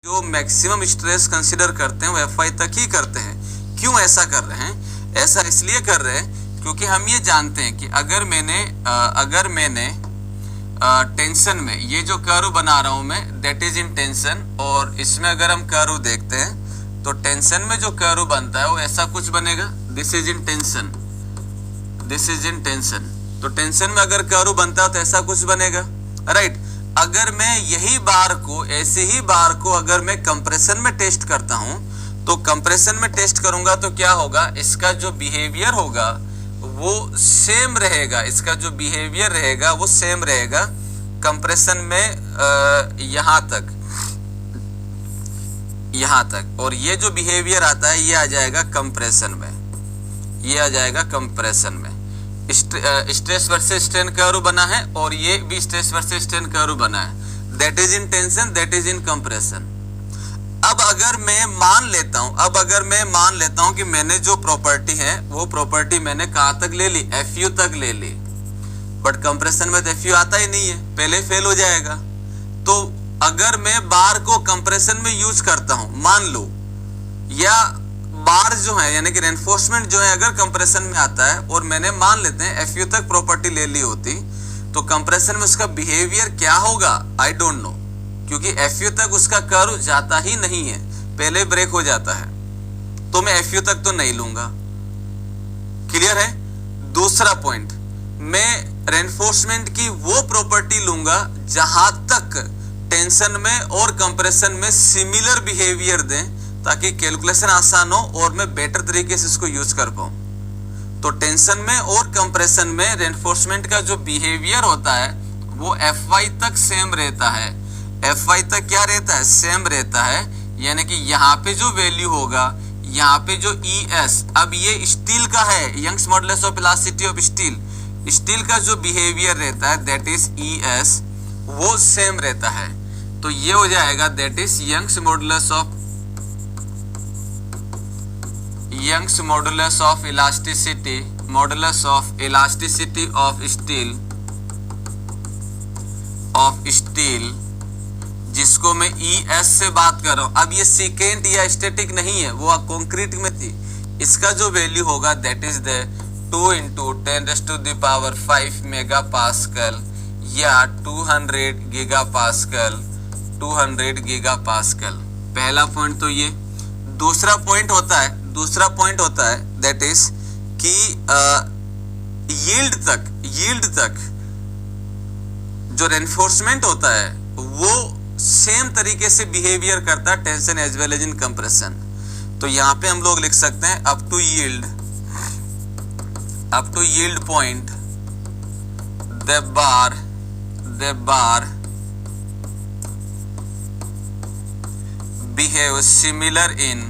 जो maximum stress consider करते हैं वो FI तक ही करते हैं। क्यों ऐसा कर रहे हैं? ऐसा इसलिए कर रहे हैं क्योंकि हम ये जानते हैं कि अगर मैंने टेंशन में ये जो कर्व बना रहा हूं मैं, दैट इज इन टेंशन, और इसमें अगर हम कर्व देखते हैं तो टेंशन में जो कर्व बनता है वो ऐसा कुछ बनेगा। This is in tension, this is in tension. तो टेंशन में अगर कर्व बनता है तो ऐसा कुछ बनेगा, राइट। अगर मैं यही बार को, ऐसे ही बार को अगर मैं कंप्रेशन में टेस्ट करता हूं तो कंप्रेशन में टेस्ट करूंगा तो क्या होगा, इसका जो बिहेवियर होगा वो सेम रहेगा, इसका जो बिहेवियर रहेगा वो सेम रहेगा कंप्रेशन में यहां तक, और ये जो बिहेवियर आता है ये आ जाएगा कंप्रेशन में, ये आ जाएगा कंप्रेशन में। स्ट्रेस वर्सेस स्ट्रेन कर्व बना है और ये भी स्ट्रेस वर्सेस स्ट्रेन कर्व बना है, that is in tension, that is in compression. अब अगर मैं मान लेता हूं कि मैंने जो प्रॉपर्टी है वो प्रॉपर्टी मैंने कहां तक ले ली, FU तक ले ली, बट कंप्रेशन में तो FU आता ही नहीं है, पहले फेल हो जाएगा। तो अगर मैं बार को कंप्रेशन में यूज करता हूं, मान लो, या बार जो है यानी कि रेनफोर्समेंट जो है अगर कंप्रेशन में आता है और मैंने मान लेते हैं FU तक प्रॉपर्टी ले ली होती, तो कंप्रेशन में उसका बिहेवियर क्या होगा, आई डोंट नो, क्योंकि FU तक उसका कर्व जाता ही नहीं है, पहले ब्रेक हो जाता है, तो मैं FU तक तो नहीं लूंगा। क्लियर है? दूसरा पॉइंट, मैं रेनफोर्समेंट की वो प्रॉपर्टी लूंगा जहां तक टेंशन में और कंप्रेशन में सिमिलर बिहेवियर दें, ताकि कैलकुलेशन आसान हो और मैं बेटर तरीके से इसको यूज कर पाऊं। तो टेंशन में और कंप्रेशन में रेनफोर्समेंट का जो बिहेवियर होता है वो FY तक सेम रहता है, FY तक क्या रहता है, सेम रहता है। यानी कि यहाँ पे जो वैल्यू होगा, यहाँ पे जो ES, अब ये स्टील का है, Young's modulus of elasticity of steel, steel का जो बिहेवियर रहता है दैट इज ES, वो सेम रहता है। तो ये हो जाएगा that is Young's modulus of elasticity of steel, जिसको मैं ES से बात कर रहा हूं। अब ये सेकेंड या स्टैटिक नहीं है, वो कंक्रीट में थी। इसका जो वैल्यू होगा that is the 2 × 10⁵ mega pascal या 200 गीगा पास्कल। पहला पॉइंट तो ये। दूसरा पॉइंट होता है दैट इज कि यील्ड तक जो रेनफोर्समेंट होता है वो सेम तरीके से बिहेवियर करता है tension as well as in compression. तो यहां पे हम लोग लिख सकते हैं up to yield point the bar behave similar in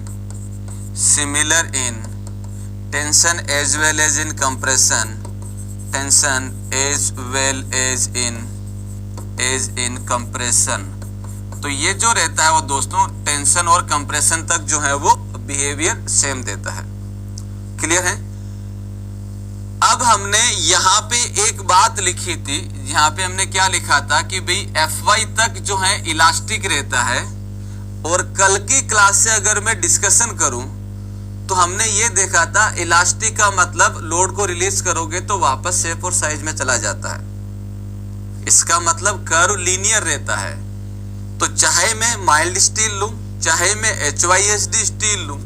tension as well as in compression, तो ये जो रहता है वो दोस्तों टेंशन और कंप्रेशन तक जो है वो बिहेवियर सेम देता है। क्लियर है? अब हमने यहाँ पे एक बात लिखी थी, यहाँ पे हमने क्या लिखा था कि भाई FY तक जो है इलास्टिक रहता है, और कल की क्लास से अगर मैं डिस्कशन करूं तो हमने ये देखा था इलास्टिक का मतलब लोड को रिलीज करोगे तो वापस शेप और साइज में चला जाता है। इसका मतलब कर्व लीनियर रहता है। तो चाहे मैं माइल्ड स्टील लूं, चाहे मैं HYSD स्टील लूं,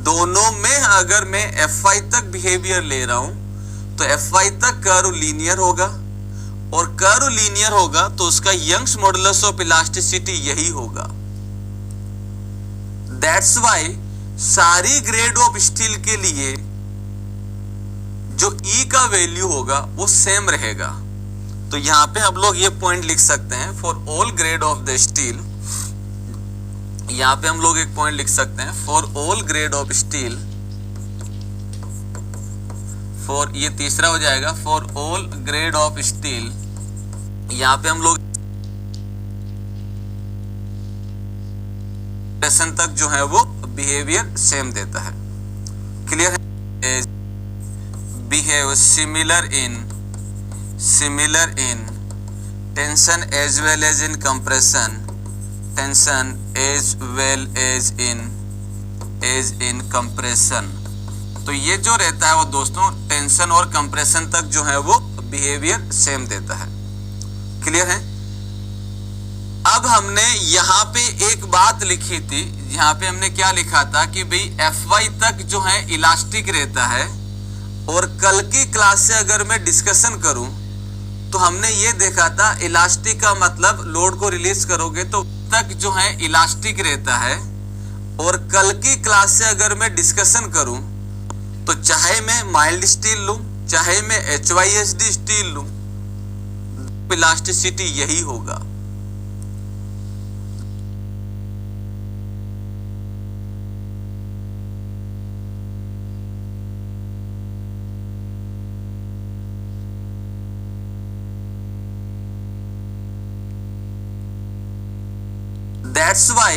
दोनों में अगर मैं FY तक बिहेवियर ले रहा हूं तो FY तक कर्व लीनियर होगा, और कर्व लीनियर होगा तो उसका यंग्स मॉडुलस ऑफ इलास्टिसिटी यही होगा। दैट्स वाई सारी ग्रेड ऑफ स्टील के लिए जो E का वैल्यू होगा वो सेम रहेगा। तो यहां पे हम लोग ये पॉइंट लिख सकते हैं for all grade of the steel, यहां पे हम लोग एक पॉइंट लिख सकते हैं for all grade of steel, for, ये तीसरा हो जाएगा, for all grade of steel. यहां पे हम लोग तक जो है वो बिहेवियर सेम देता है। क्लियर है? Behave similar in tension as well as in compression tension as well as in compression. तो ये जो रहता है वो दोस्तों टेंशन और कंप्रेशन तक जो है वो बिहेवियर सेम देता है। क्लियर है? अब हमने यहाँ पे एक बात लिखी थी, यहाँ पे हमने क्या लिखा था कि भाई Fy तक जो है इलास्टिक रहता है, और कल की क्लास से अगर मैं डिस्कशन करूं तो हमने ये देखा था इलास्टिक का मतलब लोड को रिलीज करोगे तो तक जो है इलास्टिक रहता है, और कल की क्लास से अगर मैं डिस्कशन करूं तो चाहे मैं माइल्ड स्टील लूं चाहे मैं HYSD स्टील लूं, इलास्टिसिटी यही होगा। That's why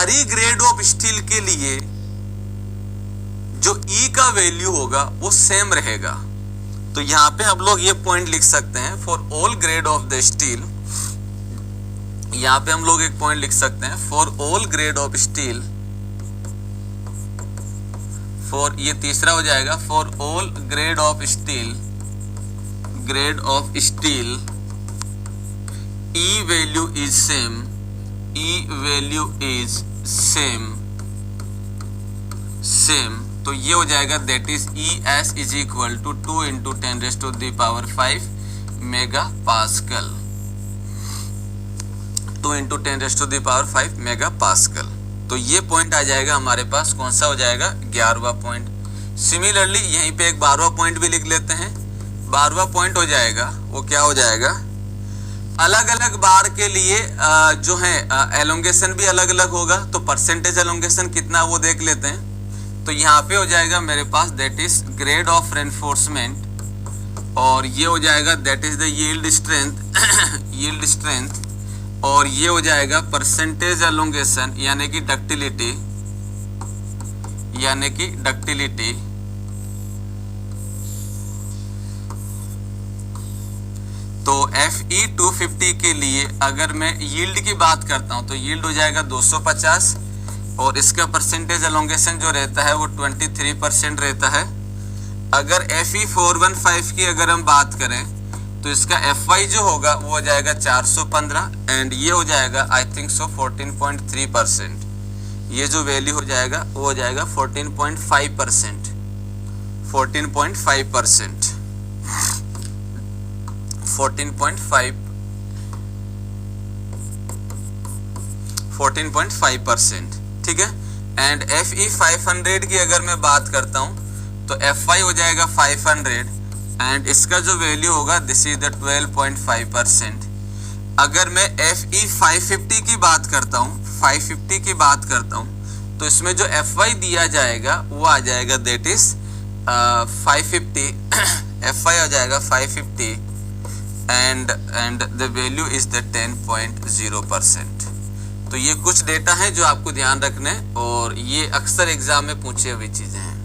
सारी ग्रेड ऑफ स्टील के लिए जो E का वैल्यू होगा वो सेम रहेगा। तो यहां पे हम लोग ये पॉइंट लिख सकते हैं for all grade of the steel. यहां पे हम लोग एक पॉइंट लिख सकते हैं for all grade of steel, for ये तीसरा हो जाएगा for all grade of steel, grade of steel E value is same, E value is same. तो ये हो जाएगा that is ES is equal to 2 into 10⁵ mega pascal, 2 into 10⁵ mega pascal. तो ये पॉइंट आ जाएगा हमारे पास, कौन सा हो जाएगा 11वां पॉइंट। सिमिलरली यहीं पे एक 12वां पॉइंट भी लिख लेते हैं। 12वां पॉइंट हो जाएगा वो क्या हो जाएगा, अलग अलग बार के लिए जो है एलोंगेशन भी अलग अलग होगा, तो परसेंटेज एलोंगेशन कितना वो देख लेते हैं। तो यहाँ पे हो जाएगा मेरे पास that is grade of reinforcement, और ये हो जाएगा that is the yield strength, yield strength, और ये हो जाएगा परसेंटेज एलोंगेशन यानी कि डक्टिलिटी, यानी कि डक्टिलिटी। तो Fe 250 के लिए अगर मैं यील्ड की बात करता हूं तो यील्ड हो जाएगा 250, और इसका परसेंटेज एलोंगेशन जो रहता है वो 23% रहता है। अगर Fe 415 की अगर हम बात करें तो इसका Fy जो होगा वो हो जाएगा 415, एंड ये हो जाएगा आई थिंक सो 14.3%। ये जो वैल्यू हो जाएगा वो हो जाएगा 14.5%, 14.5%, 14.5%, ठीक है। एंड Fe 500 की अगर मैं बात करता हूं तो Fy हो जाएगा 500, एंड इसका जो वैल्यू होगा दिस इज द 12.5%। अगर मैं Fe 550 की बात करता हूं, 550 की बात करता हूं तो इसमें जो Fy दिया जाएगा वो आ जाएगा दैट इज 550, Fy हो जाएगा 550, and the value is the 10.0%। तो ये कुछ डेटा है जो आपको ध्यान रखना है, और ये अक्सर एग्जाम में पूछे हुई चीजें हैं,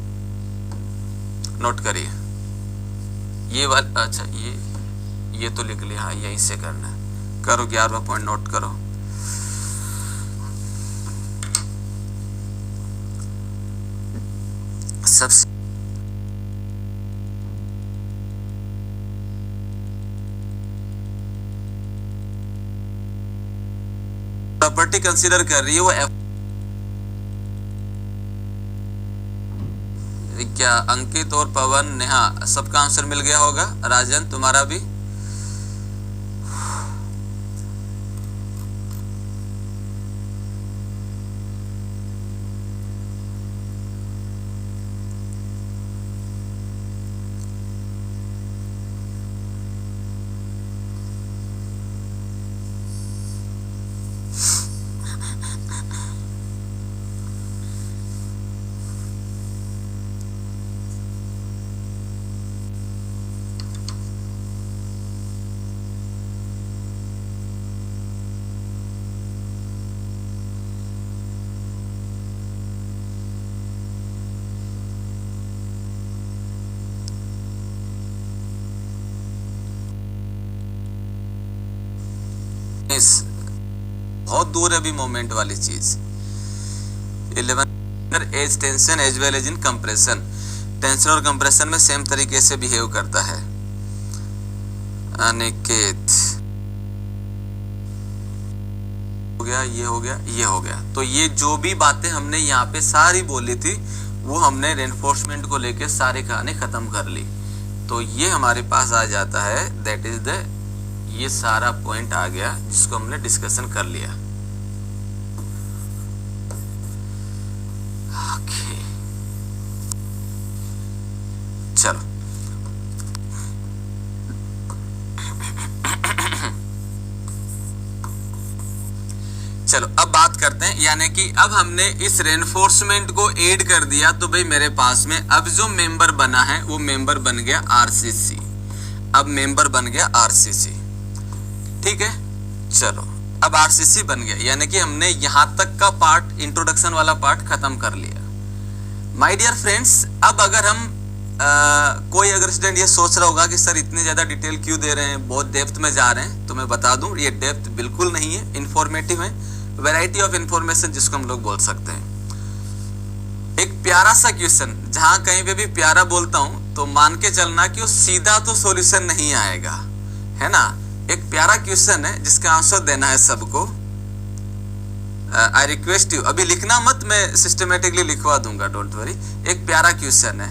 नोट करिए। ये वाला अच्छा ये तो लिख लिया, हाँ यहीं से करना है। करो 11वां पॉइंट नोट करो। सबसे प्रॉपर्टी कंसीडर कर रही है वो क्या अंकित और पवन नेहा सबका आंसर मिल गया होगा। राजन तुम्हारा भी। मिस, बहुत दूर है अभी मोमेंट वाली चीज। 11 as tension as well as in compression, tension और कंप्रेशन में सेम तरीके से बिहेव करता है। अनिकेत हो गया, ये हो गया, ये हो गया। तो ये जो भी बातें हमने यहाँ पे सारी बोली थी वो हमने रेनफोर्समेंट को लेके सारी कहानी खत्म कर ली। तो ये हमारे पास आ जाता है, दैट इज द, ये सारा पॉइंट आ गया जिसको हमने डिस्कशन कर लिया। ओके चलो, चलो अब बात करते हैं, यानी कि अब हमने इस रेनफोर्समेंट को ऐड कर दिया तो भाई मेरे पास में अब जो मेंबर बना है वो मेंबर बन गया आरसीसी। अब मेंबर बन गया आरसीसी, ठीक है। चलो अब आरसीसी बन गया, यानी कि हमने यहां तक का पार्ट, इंट्रोडक्शन वाला पार्ट खत्म कर लिया। माय डियर फ्रेंड्स, अब अगर हम कोई अगर स्टूडेंट ये सोच रहा होगा कि सर इतनी ज्यादा डिटेल क्यों दे रहे हैं, बहुत डेप्थ में जा रहे हैं, तो मैं बता दूं ये डेप्थ बिल्कुल नहीं है, इंफॉर्मेटिव है, वैरायटी ऑफ इंफॉर्मेशन जिसको हम लोग बोल सकते हैं। एक प्यारा सा क्वेश्चन, जहां कहीं पे भी प्यारा बोलता हूं तो मान के चलना कि वो सीधा तो सॉल्यूशन नहीं आएगा, है ना। एक प्यारा क्वेश्चन है जिसका आंसर देना है सबको। आई रिक्वेस्ट यू, अभी लिखना मत, मैं सिस्टमेटिकली लिखवा दूंगा, डोंट वरी। एक प्यारा क्वेश्चन है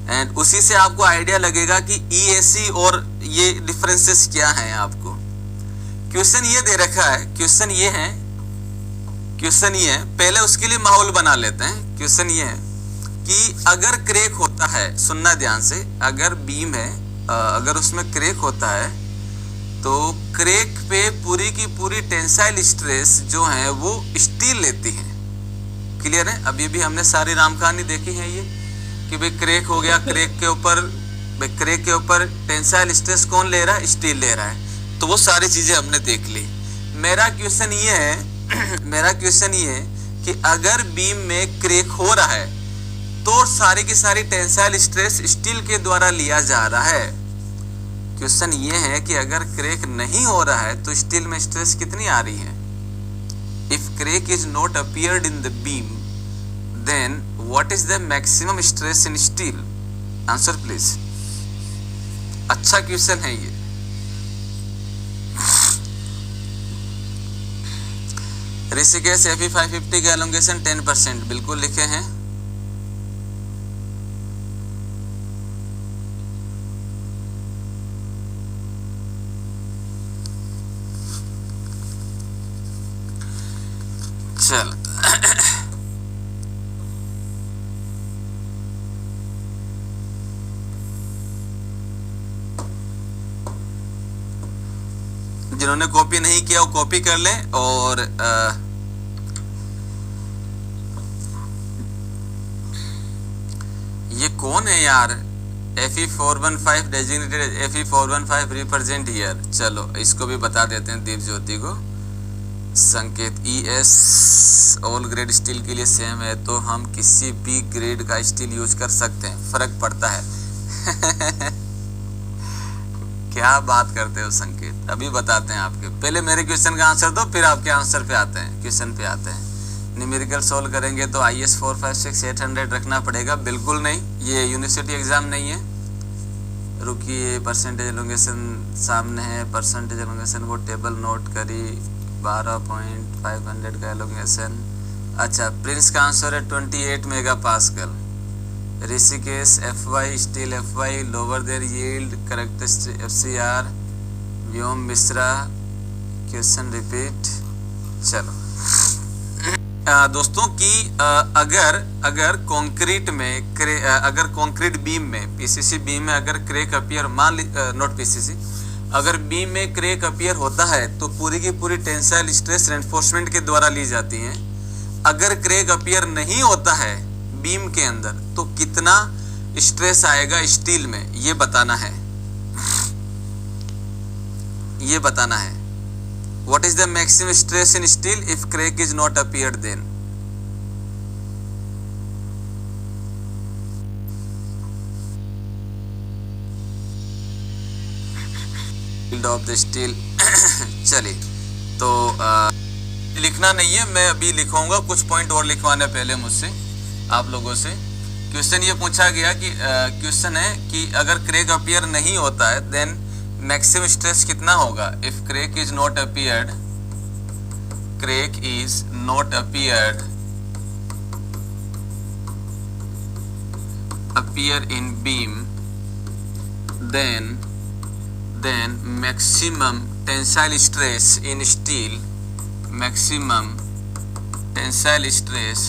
एंड उसी से आपको आइडिया लगेगा कि ईएसी और ये डिफरेंसेस क्या हैं आपको। क्वेश्चन ये दे रखा है, क्वेश्चन ये है, क्वेश्चन ये है, पहले उसके लिए माहौल बना लेते हैं। क्वेश्चन ये है कि अगर क्रैक होता है, सुनना ध्यान से, अगर बीम है, अगर उसमें क्रैक होता है तो क्रैक पे पूरी की पूरी टेंसाइल स्ट्रेस जो है वो स्टील लेती है। क्लियर है? अभी भी हमने सारी राम कहानी देखी है ये कि भाई क्रैक हो गया, क्रैक के ऊपर टेंसाइल स्ट्रेस कौन ले रहा है? स्टील ले रहा है। तो वो सारी चीजें हमने देख ली। मेरा क्वेश्चन ये है मेरा क्वेश्चन ये है कि अगर बीम में क्रैक हो रहा है तो सारी की सारी टेंसाइल स्ट्रेस स्टील के द्वारा लिया जा रहा है। क्वेश्चन ये है कि अगर क्रैक नहीं हो रहा है तो स्टील में स्ट्रेस कितनी आ रही है? If crack is not appeared in the beam then what is the maximum stress in steel? Answer please. अच्छा क्वेश्चन है ये। ऋषिकेश एफी 550 का एलोंगेशन 10%, बिल्कुल लिखे हैं। चल जिन्होंने कॉपी नहीं किया वो कॉपी कर लें। और ये कौन है यार? FE415 designated FE415 represent here. चलो इसको भी बता देते हैं दीप ज्योति को। संकेत ES ऑल ग्रेड स्टील के लिए सेम है तो हम किसी भी ग्रेड का स्टील यूज कर सकते हैं, फर्क पड़ता है। क्या बात करते हो संकेत? अभी बताते हैं आपके, पहले मेरे क्वेश्चन का आंसर दो फिर आपके आंसर पे आते हैं, क्वेश्चन पे आते हैं। न्यूमेरिकल सोल्व करेंगे तो IS 456 800 रखना पड़ेगा? बिल्कुल नहीं, ये यूनिवर्सिटी एग्जाम नहीं है। रुकिए, परसेंटेज एलोंगेशन सामने है, परसेंटेज एलोंगेशन को टेबल नोट करी, 12.500 का एलोंगेशन। अच्छा, प्रिंस का आंसर है 28 mega pascal. Rishikesh FY steel FY lower there yield characteristic FCR। Vyom Mishra question repeat. चलो दोस्तों कि अगर कंक्रीट में अगर कंक्रीट बीम में PCC बीम में अगर क्रैक अपीयर, मान नॉट PCC, अगर बीम में क्रैक अपीयर होता है तो पूरी की पूरी टेंसाइल स्ट्रेस रेनफोर्समेंट के द्वारा ली जाती है। अगर क्रैक अपीयर नहीं होता है बीम के अंदर तो कितना स्ट्रेस आएगा स्टील में, ये बताना है, ये बताना है। What is the maximum stress in steel if crack is not appeared then? Yield of the steel। चलिए तो लिखना नहीं है, मैं अभी लिखूंगा, कुछ पॉइंट और लिखवाने पहले मुझसे आप लोगों से। क्वेश्चन ये पूछा गया कि क्वेश्चन है कि अगर क्रैक अपीयर नहीं होता है देन मैक्सिमम स्ट्रेस कितना होगा। If crack is not appeared, crack is not appeared appear in beam, then maximum tensile stress in steel, maximum tensile stress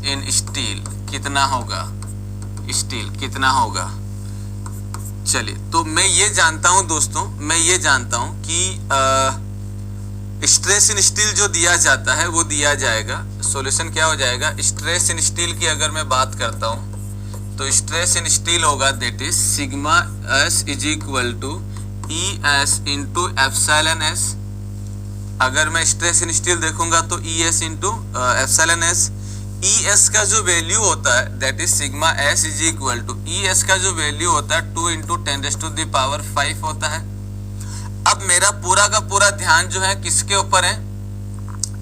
in steel कितना होगा, स्टील कितना होगा। चलिए, तो मैं ये जानता हूं दोस्तों, मैं ये जानता हूं कि स्ट्रेस इन स्टील जो दिया जाता है वो दिया जाएगा, सॉल्यूशन क्या हो जाएगा। स्ट्रेस इन स्टील की अगर मैं बात करता हूं तो स्ट्रेस इन स्टील होगा that is sigma S is equal to E S into epsilon S. अगर मैं स्ट्रेस इन स्टील देखूंगा तो E S into epsilon S. E S का जो वैल्यू होता है that is sigma S is equal to E S का जो वैल्यू होता है 2 इंटू 10⁵ होता है। अब मेरा पूरा का पूरा ध्यान जो है किसके ऊपर है,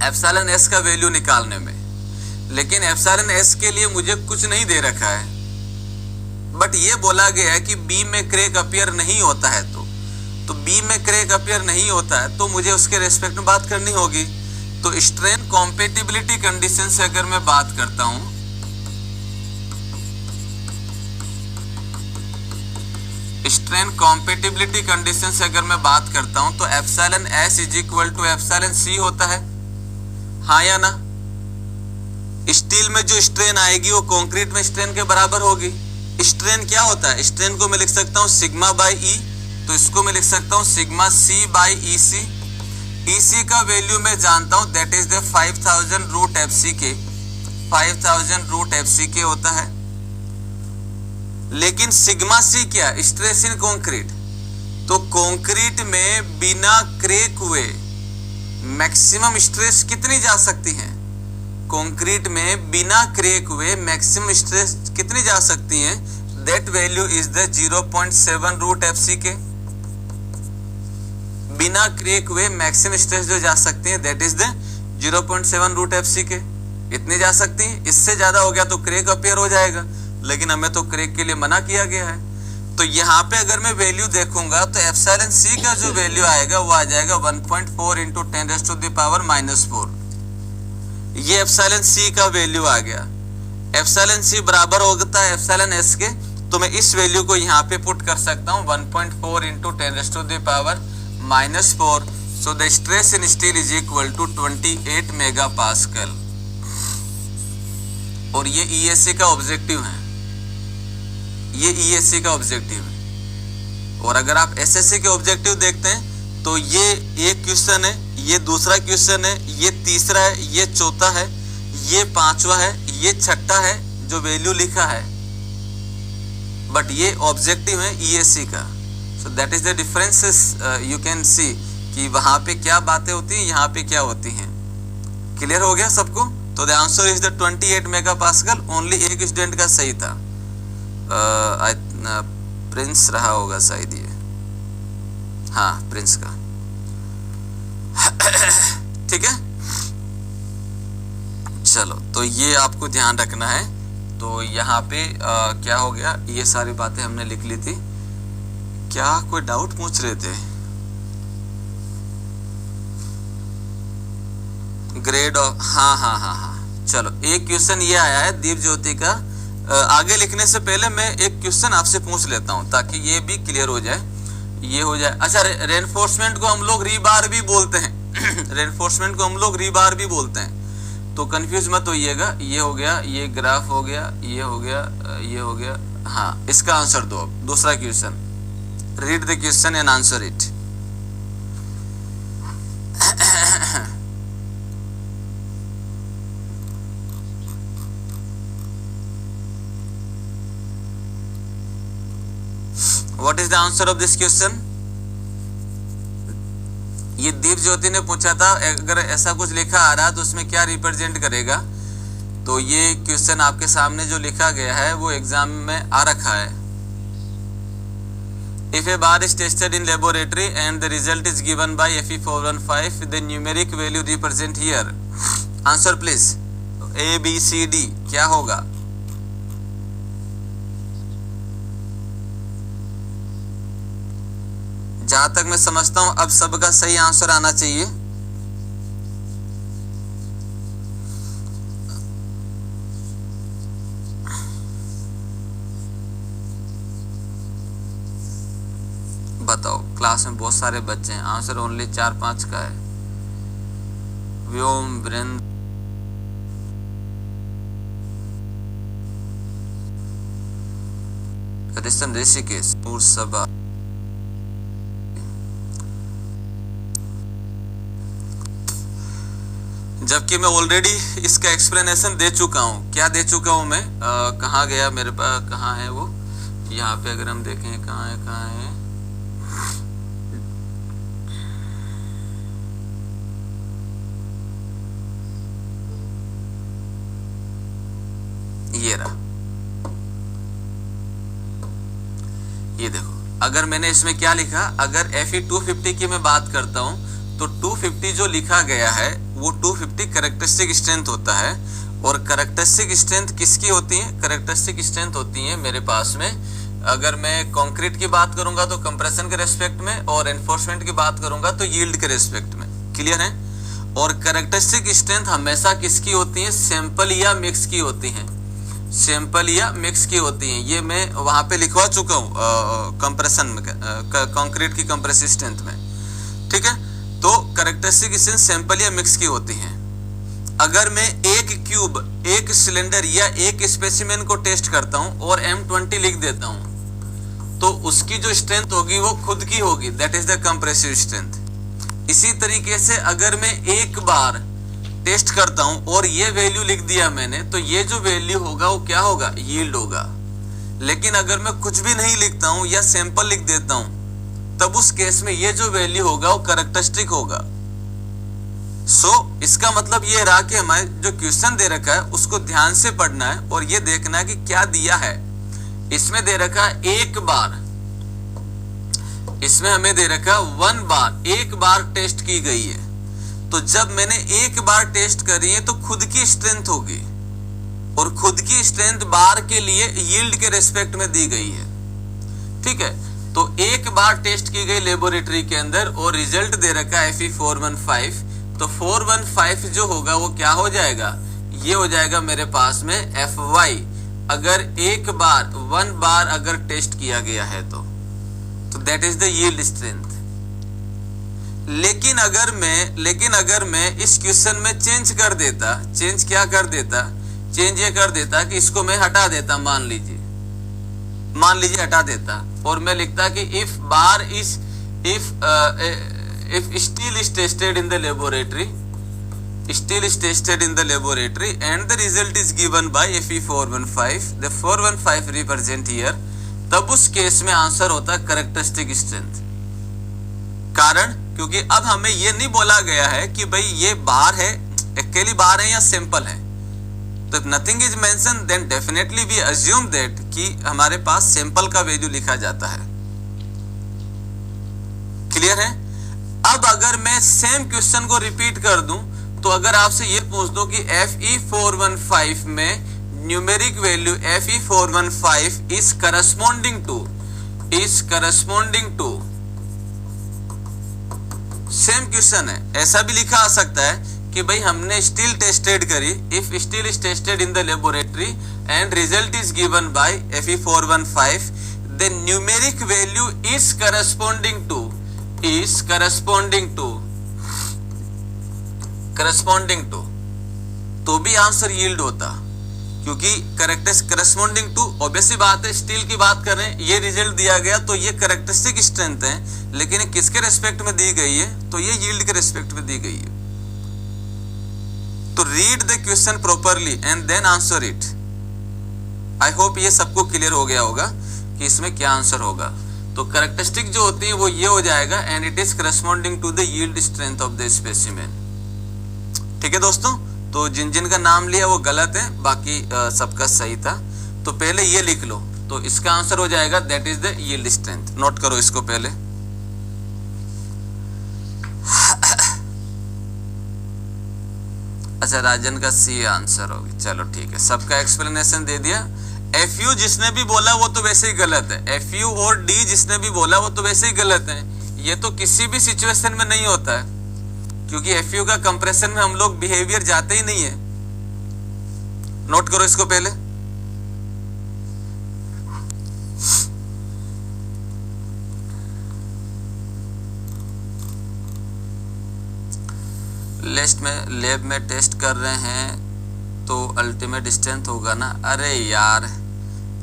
एप्सिलॉन एस का वैल्यू निकालने में। लेकिन एप्सिलॉन एस के लिए मुझे कुछ नहीं दे रखा है, बट ये बोला गया है कि बीम में क्रैक अपीयर नहीं होता है। तो बीम में क्रैक अपीयर नहीं होता है तो मुझे उसके रेस्पेक्ट में बात करनी होगी। तो स्ट्रेन कॉम्पेटिबिलिटी कंडीशन से अगर मैं बात करता हूं, स्ट्रेन कॉम्पेटिबिलिटी कंडीशन से अगर मैं बात करता हूं तो epsilon s is equal to epsilon c होता है, हाँ या ना। स्टील में जो स्ट्रेन आएगी वो कंक्रीट में स्ट्रेन के बराबर होगी। स्ट्रेन क्या होता है, स्ट्रेन को मैं लिख सकता हूं सिग्मा बाई ई, तो इसको मैं लिख सकता हूं सिग्मा सी बाई ई सी। ई सी का वैल्यू मैं जानता हूं that is the 5000 root F C K, 5000 root F C के होता है। लेकिन सिग्मा सी क्या, स्ट्रेस इन कंक्रीट। तो कंक्रीट में बिना क्रैक हुए मैक्सिमम स्ट्रेस कितनी जा सकती है, कंक्रीट में बिना क्रैक हुए मैक्सिमम स्ट्रेस कितनी जा सकती है, that value is the 0.7 root F C K. बिना क्रैक हुए मैक्सिमम स्ट्रेस जो जा सकती है that is the 0.7 root F C K, इतनी जा सकती है। इससे ज्यादा हो गया तो क्रैक अपीयर हो जाएगा, लेकिन हमें तो क्रैक के लिए मना किया गया है। तो यहाँ पे अगर मैं वैल्यू देखूंगा तो एप्सिलॉन सी का जो वैल्यू आएगा वो आ जाएगा 1.4 इंटू 10⁻⁴। ये एप्सिलॉन सी का वैल्यू आ गया। एप्सिलॉन सी बराबर होता है एप्सिलॉन एस के, तो मैं इस वैल्यू को यहाँ पे पुट कर सकता हूँ 1.4 into 10⁻⁴। So the stress in steel is equal to 28 megapascal. और ये ईएससी का ऑब्जेक्टिव है, ये ईएससी का ऑब्जेक्टिव है। और अगर आप एसएससी के ऑब्जेक्टिव देखते हैं तो ये एक क्वेश्चन है, ये दूसरा क्वेश्चन है, ये तीसरा है, ये चौथा है, ये पांचवा है, ये छठा है जो वैल्यू लिखा है, बट ये ऑब्जेक्टिव है ईएससी का। सो that is the differences you can see कि वहां पे क्या बातें होती हैं, यहाँ पे क्या होती हैं। क्लियर हो गया सबको। तो the answer is the 28 megapascal. Only एक स्टूडेंट का सही था, प्रिंस रहा होगा शायद ये, हाँ प्रिंस का। ठीक है, चलो तो ये आपको ध्यान रखना है। तो यहाँ पे क्या हो गया, ये सारी बातें हमने लिख ली थी। क्या कोई डाउट पूछ रहे थे? ग्रेड ऑफ, हाँ, चलो एक क्वेश्चन ये आया है दीप ज्योति का। आगे लिखने से पहले मैं एक क्वेश्चन आपसे पूछ लेता हूं ताकि ये भी क्लियर हो जाए, ये हो जाए। अच्छा, रेनफोर्समेंट को हम लोग रीबार भी बोलते हैं। रेनफोर्समेंट को हम लोग रीबार भी बोलते हैं, तो कंफ्यूज मत होइएगा। ये हो गया, ये ग्राफ हो गया, ये हो गया, ये हो गया। हाँ, इसका आंसर दो। दूसरा question, read the question and answer it. What is the answer of this question? ये दीप ज्योति ने पूछा था, अगर ऐसा कुछ लिखा आ रहा तो उसमें क्या रिप्रेजेंट करेगा। तो ये क्वेश्चन आपके सामने जो लिखा गया है वो एग्जाम में आ रखा है। If a bar is tested in laboratory and the result is given by Fe415, the numeric value represent here. Answer please. A, B, C, D क्या होगा? जहां तक मैं समझता हूं अब सबका सही आंसर आना चाहिए। बताओ, क्लास में बहुत सारे बच्चे हैं, आंसर ओनली 4-5 का है। व्योम, वृंद, ऋषिकेश, सभा, जबकि मैं ऑलरेडी इसका एक्सप्लेनेशन दे चुका हूं। क्या दे चुका हूं मैं? कहाँ गया मेरे पास, कहाँ है वो? यहाँ पे अगर हम देखें कहाँ है, कहाँ है, ये रहा। ये देखो, अगर मैंने इसमें क्या लिखा, अगर Fe250 की मैं बात करता हूं तो 250 जो लिखा गया है वो 250 कैरेक्टरिस्टिक स्ट्रेंथ होता है। और कैरेक्टरिस्टिक स्ट्रेंथ किसकी होती है? कैरेक्टरिस्टिक स्ट्रेंथ होती है मेरे पास में, अगर मैं कंक्रीट की बात करूंगा तो कंप्रेशन के रेस्पेक्ट में, और एनफोर्समेंट की बात करूंगा तो यील्ड के रेस्पेक्ट में। क्लियर है? और कैरेक्टरिस्टिक स्ट्रेंथ हमेशा किसकी होती है? सैंपल या मिक्स की होती है। सैंपल या मिक्स की होती हैं। ये मैं वहां पे लिखवा चुका हूँ कंप्रेशन में, कंक्रीट की कंप्रेसिव स्ट्रेंथ में। ठीक है, तो कैरेक्टरिस्टिक स्ट्रेंथ सैंपल या मिक्स की होती हैं। अगर मैं एक क्यूब, एक सिलेंडर या एक स्पेसिमेन को टेस्ट करता हूं और M20 लिख देता हूं तो उसकी जो स्ट्रेंथ होगी वो खुद की होगी, that is the compressive strength. इसी तरीके से अगर मैं एक बार टेस्ट करता हूं और ये वैल्यू लिख दिया मैंने, तो ये जो वैल्यू होगा वो क्या होगा? यील्ड होगा। लेकिन अगर मैं कुछ भी नहीं लिखता हूं या सैंपल लिख देता हूं तब उस केस में ये जो वैल्यू होगा वो कैरेक्टरिस्टिक होगा। सो इसका मतलब ये रहा कि हमारे जो क्वेश्चन दे रखा है उसको ध्यान से पढ़ना है और ये देखना है कि क्या दिया है। इसमें दे रखा है एक बार, इसमें हमें दे रखा 1 बार, एक बार टेस्ट की गई है। तो जब मैंने एक बार टेस्ट करी है तो खुद की स्ट्रेंथ होगी, और खुद की स्ट्रेंथ बार के लिए यील्ड के रेस्पेक्ट में दी गई है। ठीक है, तो एक बार टेस्ट की गई लेबोरेटरी के अंदर और रिजल्ट दे रखा है Fe415, तो 415 जो होगा वो क्या हो जाएगा? ये हो जाएगा मेरे पास में Fy। अगर एक बार 1 बार अगर टेस्ट किया गया है तो that is the yield strength. लेकिन अगर मैं इस क्वेश्चन में चेंज कर देता, चेंज क्या कर देता? चेंज ये कर देता कि इसको मैं हटा देता, मान लीजिए हटा देता, और मैं लिखता कि if bar is if steel is tested in the laboratory, and the result is given by Fe415, the 415 represent here, तब उस केस में आंसर होता है कैरेक्टरिस्टिक स्ट्रेंथ। कारण क्योंकि अब हमें ये नहीं बोला गया है कि भाई ये बार है, एक्चुअली बार है या सैंपल है। तो if nothing is mentioned then definitely we assume that कि हमारे पास सैंपल का वैल्यू लिखा जाता है। क्लियर है? अब अगर मैं सेम क्वेश्चन को रिपीट कर दूं तो अगर आपसे ये पूछ दूं कि Fe415 में numeric value Fe415 is corresponding to same question है, ऐसा भी लिखा आ सकता है कि भाई हमने स्टील टेस्टेड करी, if steel is tested in the laboratory and result is given by Fe415, the numeric value is corresponding to तो भी आंसर यील्ड होता, क्योंकि करस्पॉन्डिंग टू ऑब्वियसली बात है, स्टील की बात कर रहे हैं, ये रिजल्ट दिया गया तो ये कैरेक्टरिस्टिक स्ट्रेंथ है, लेकिन किसके रेस्पेक्ट में दी गई है? तो ये यील्ड के रेस्पेक्ट में दी गई है। तो read the question properly and then answer it. I hope ये सबको क्लियर हो गया होगा कि इसमें क्या आंसर होगा। तो कैरेक्टरिस्टिक जो होती है वो ये हो जाएगा, and it is corresponding to the yield strength of the specimen. ठीक है दोस्तों, तो जिन जिन का नाम लिया वो गलत है, बाकी सबका सही था। तो पहले ये लिख लो, तो इसका आंसर हो जाएगा that is the yield strength. Note करो इसको पहले। अच्छा, राजन का सी आंसर होगी, चलो ठीक है, सबका एक्सप्लेनेशन दे दिया। एफ जिसने भी बोला वो तो वैसे ही गलत है, एफ और डी जिसने भी बोला वो तो वैसे ही गलत है। ये तो किसी भी सिचुएशन में नहीं होता है, क्योंकि एफ का कंप्रेशन में हम लोग बिहेवियर जाते ही नहीं है। नोट करो इसको पहले। लैब में टेस्ट कर रहे हैं तो अल्टीमेट स्ट्रेंथ होगा ना। अरे यार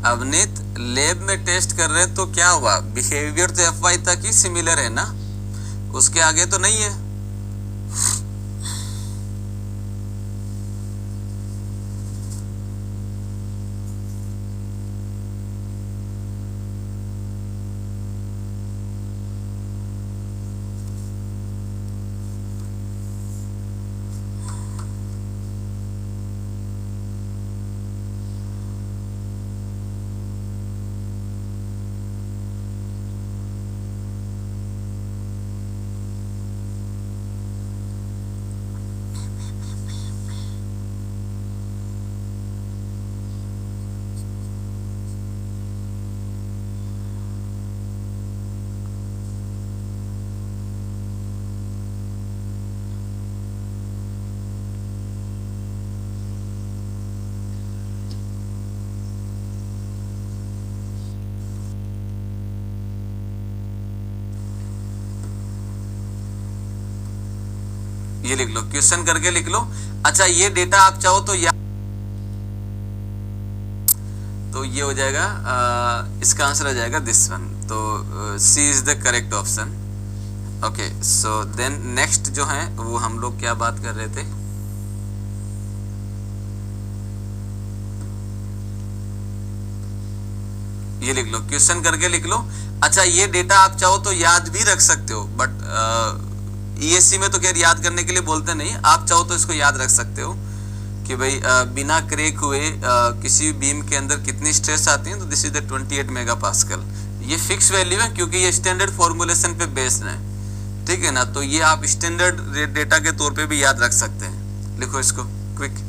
अवनीत, लैब में टेस्ट कर रहे हैं तो क्या हुआ, बिहेवियर तो एफ वाई तक ही सिमिलर है ना, उसके आगे तो नहीं है। ये लिख लो, क्वेश्चन करके लिख लो। अच्छा, ये डेटा आप चाहो तो ये हो जाएगा, इसका आंसर हो जाएगा दिस वन। तो C is the correct option. Okay, so then next जो है वो हम लोग क्या बात कर रहे थे, ये लिख लो, क्वेश्चन करके लिख लो। अच्छा, ये डेटा आप चाहो तो याद भी रख सकते हो, बट ईएससी में तो खैर याद करने के लिए बोलते नहीं, आप चाहो तो इसको याद रख सकते हो कि भाई बिना क्रैक हुए किसी बीम के अंदर कितनी स्ट्रेस आती है। तो दिस इज द 28 मेगापास्कल। ये फिक्स वैल्यू है क्योंकि ये स्टैंडर्ड फॉर्मुलेशन पे बेस्ड है, ठीक है ना। तो ये आप स्टैंडर्ड डेटा के तौर पे भी याद रख सकते हैं। लिखो इसको क्विक।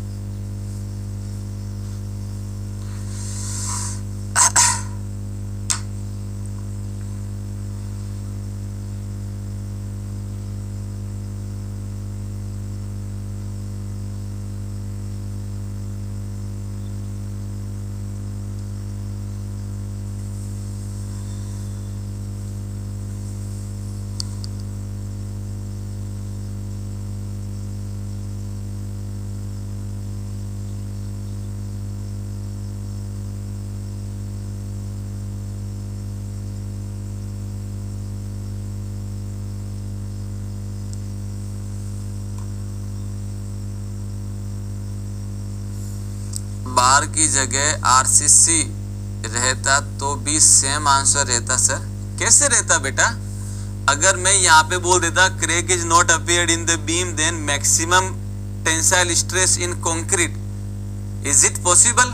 बार की जगह आरसीसी रहता तो भी सेम आंसर रहता सर। कैसे रहता बेटा? अगर मैं यहाँ पे बोल देता crack is not appeared in the beam then maximum tensile stress in concrete, is it possible?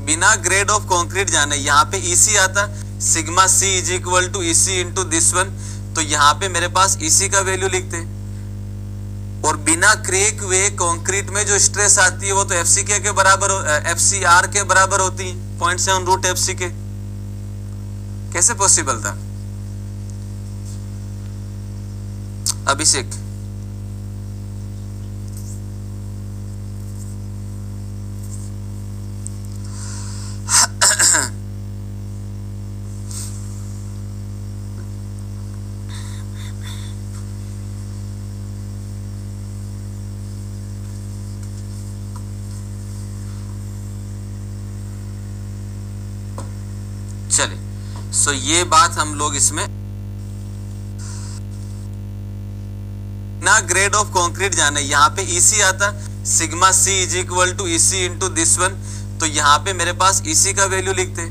बिना ग्रेड ऑफ कंक्रीट जाने यहाँ पे ईसी आता, sigma C is equal to EC into this one. तो यहाँ पे मेरे पास ईसी का वैल्यू लिखते, और बिना क्रैक हुए कंक्रीट में जो स्ट्रेस आती है वो तो एफसी के बराबर, एफसी आर के बराबर होती है 0.7 रूट एफसी के। कैसे पॉसिबल था अभिषेक? चलिए, सो ये बात हम लोग इसमें ना ग्रेड ऑफ कंक्रीट जाने, यहाँ पे ईसी आता, sigma C is equal to EC into this one. तो यहाँ पे मेरे पास ईसी का वैल्यू लिखते,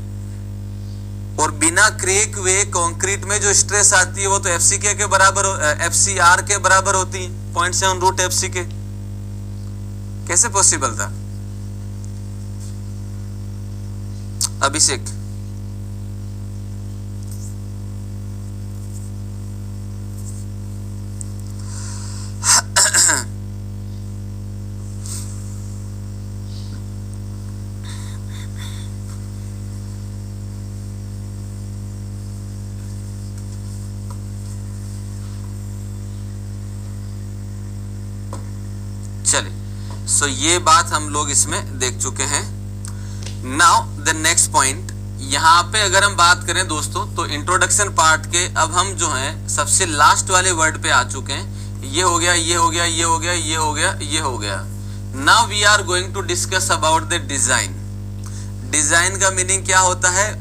और बिना क्रैक हुए कंक्रीट में जो स्ट्रेस आती है वो तो एफसी के बराबर, एफसी आर के बराबर होती है 0.7 रूट एफसी के। कैसे पॉसिबल था अभिषेक? चलिए, सो ये बात हम लोग इसमें देख चुके हैं। नाउ द नेक्स्ट पॉइंट, यहाँ पे अगर हम बात करें दोस्तों, तो इंट्रोडक्शन पार्ट के अब हम जो है सबसे लास्ट वाले वर्ड पे आ चुके हैं। ये हो गया, ये हो गया, ये हो गया, ये हो गया, ये हो गया। Now we are going to discuss about the design. Design का मीनिंग क्या होता है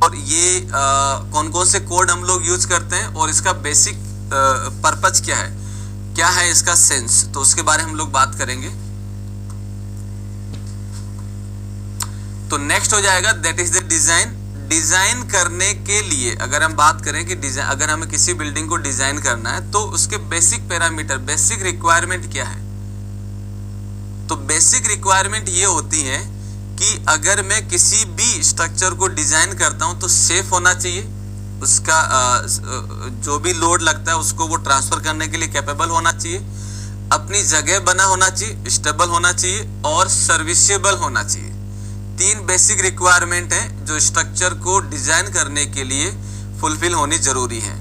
और ये कौन कौन से कोड हम लोग यूज करते हैं और इसका बेसिक पर्पज क्या है इसका सेंस, तो उसके बारे में हम लोग बात करेंगे। तो नेक्स्ट हो जाएगा that is the design. Design करने के लिए अगर हम बात करें कि डिजाइन, अगर हमें किसी बिल्डिंग को डिजाइन करना है तो उसके बेसिक पैरामीटर, बेसिक रिक्वायरमेंट क्या है। तो बेसिक रिक्वायरमेंट ये होती है कि अगर मैं किसी भी स्ट्रक्चर को डिजाइन करता हूं तो सेफ होना चाहिए, उसका जो भी लोड लगता है उसको वो ट्रांसफर करने के लिए कैपेबल होना चाहिए, अपनी जगह बना होना चाहिए, स्टेबल होना चाहिए और सर्विसेबल होना चाहिए। 3 बेसिक रिक्वायरमेंट हैं जो स्ट्रक्चर को डिजाइन करने के लिए फुलफिल होनी जरूरी है।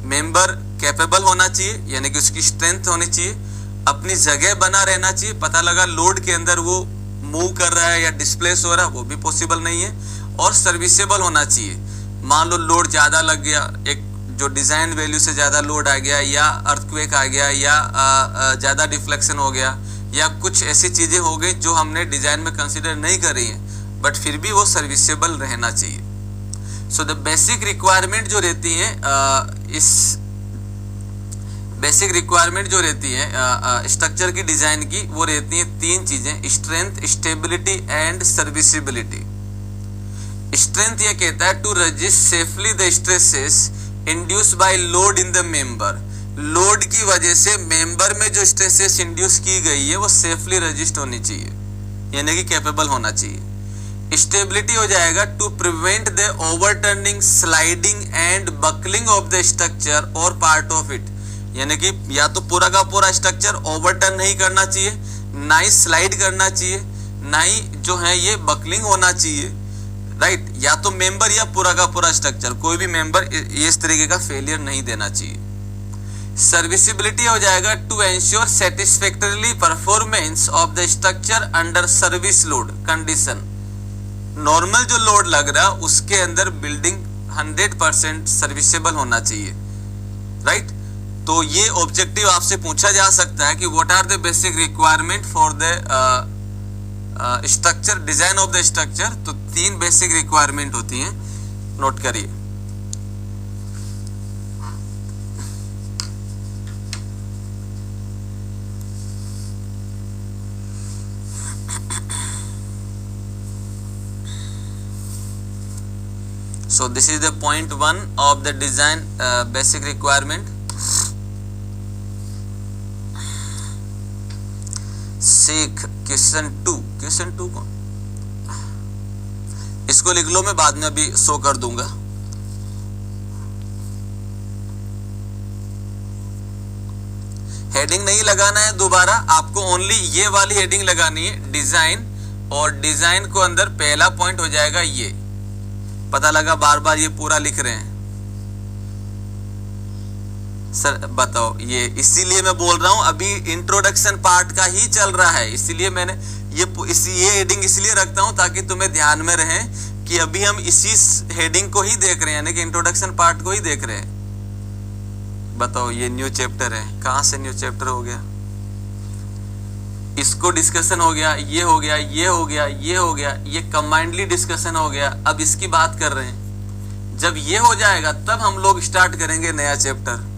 मेंबर कैपेबल होना चाहिए, यानी कि उसकी स्ट्रेंथ होनी चाहिए, अपनी जगह बना रहना चाहिए, पता लगा लोड के अंदर वो मूव कर रहा है या डिस्प्लेस हो रहा है वो भी पॉसिबल नहीं है, और सर्विसेबल होना चाहिए। मान लो लोड ज़्यादा लग गया, एक जो डिज़ाइन वैल्यू से ज़्यादा लोड आ गया, या अर्थक्वेक आ गया, या ज़्यादा डिफ्लेक्शन हो गया, या कुछ ऐसी चीज़ें हो गई जो हमने डिज़ाइन में कंसिडर नहीं करी हैं, बट फिर भी वो सर्विसेबल रहना चाहिए। सो द बेसिक रिक्वायरमेंट जो रहती है इस बेसिक रिक्वायरमेंट जो रहती है स्ट्रक्चर की डिज़ाइन की, वो रहती हैं 3 चीज़ें, strength, stability and serviceability. Strength ये कहता है to resist safely the stresses induced by load in the member. Load की वजह से मेंबर में जो स्ट्रेसेस इंड्यूस की गई है वो सेफली रजिस्ट होनी चाहिए, यानी कि कैपेबल होना चाहिए। स्टेबिलिटी हो जाएगा to prevent the overturning, sliding and buckling of the structure और पार्ट ऑफ इट, यानी कि या तो पूरा का पूरा स्ट्रक्चर ओवरटर्न नहीं करना चाहिए, ना ही स्लाइड करना चाहिए, ना ही जो है ये बकलिंग होना चाहिए, राइट। या तो मेंबर या पूरा का पूरा स्ट्रक्चर, कोई भी मेंबर इस तरीके का फेलियर नहीं देना चाहिए। सर्विसिबिलिटी हो जाएगा to ensure satisfactorily performance of the structure under service load condition. Normal जो लोड लग रहा है उसके अंदर बिल्डिंग 100% सर्विसेबल होना चाहिए, राइट। तो ये ऑब्जेक्टिव आपसे पूछा जा सकता है कि what are the basic requirement for the structure, design of the structure. तो 3 बेसिक रिक्वायरमेंट होती हैं, नोट करिए। So this is the point 1 of the design basic requirement. Seek question 2 को इसको लिख लो, मैं बाद में अभी शो कर दूंगा। हेडिंग नहीं लगाना है दोबारा, आपको ओनली ये वाली हेडिंग लगानी है, डिजाइन, और डिजाइन को अंदर पहला पॉइंट हो जाएगा ये। पता लगा बार बार ये पूरा लिख रहे हैं सर, बताओ ये, इसीलिए मैं बोल रहा हूं अभी इंट्रोडक्शन पार्ट का ही चल रहा है, इसीलिए मैंने ये हेडिंग इसलिए रखता हूं ताकि तुम्हें ध्यान में रहे कि अभी हम इसी हेडिंग को ही देख रहे हैं, यानी कि इंट्रोडक्शन पार्ट को ही देख रहे हैं। बताओ ये न्यू चैप्टर है, कहां से न्यू चैप्टर हो गया, इसको डिस्कशन हो गया, ये हो गया, ये हो गया, ये हो गया, ये कंबाइंडली डिस्कशन हो गया, अब इसकी बात कर रहे हैं। जब ये हो जाएगा तब हम लोग स्टार्ट करेंगे नया chapter.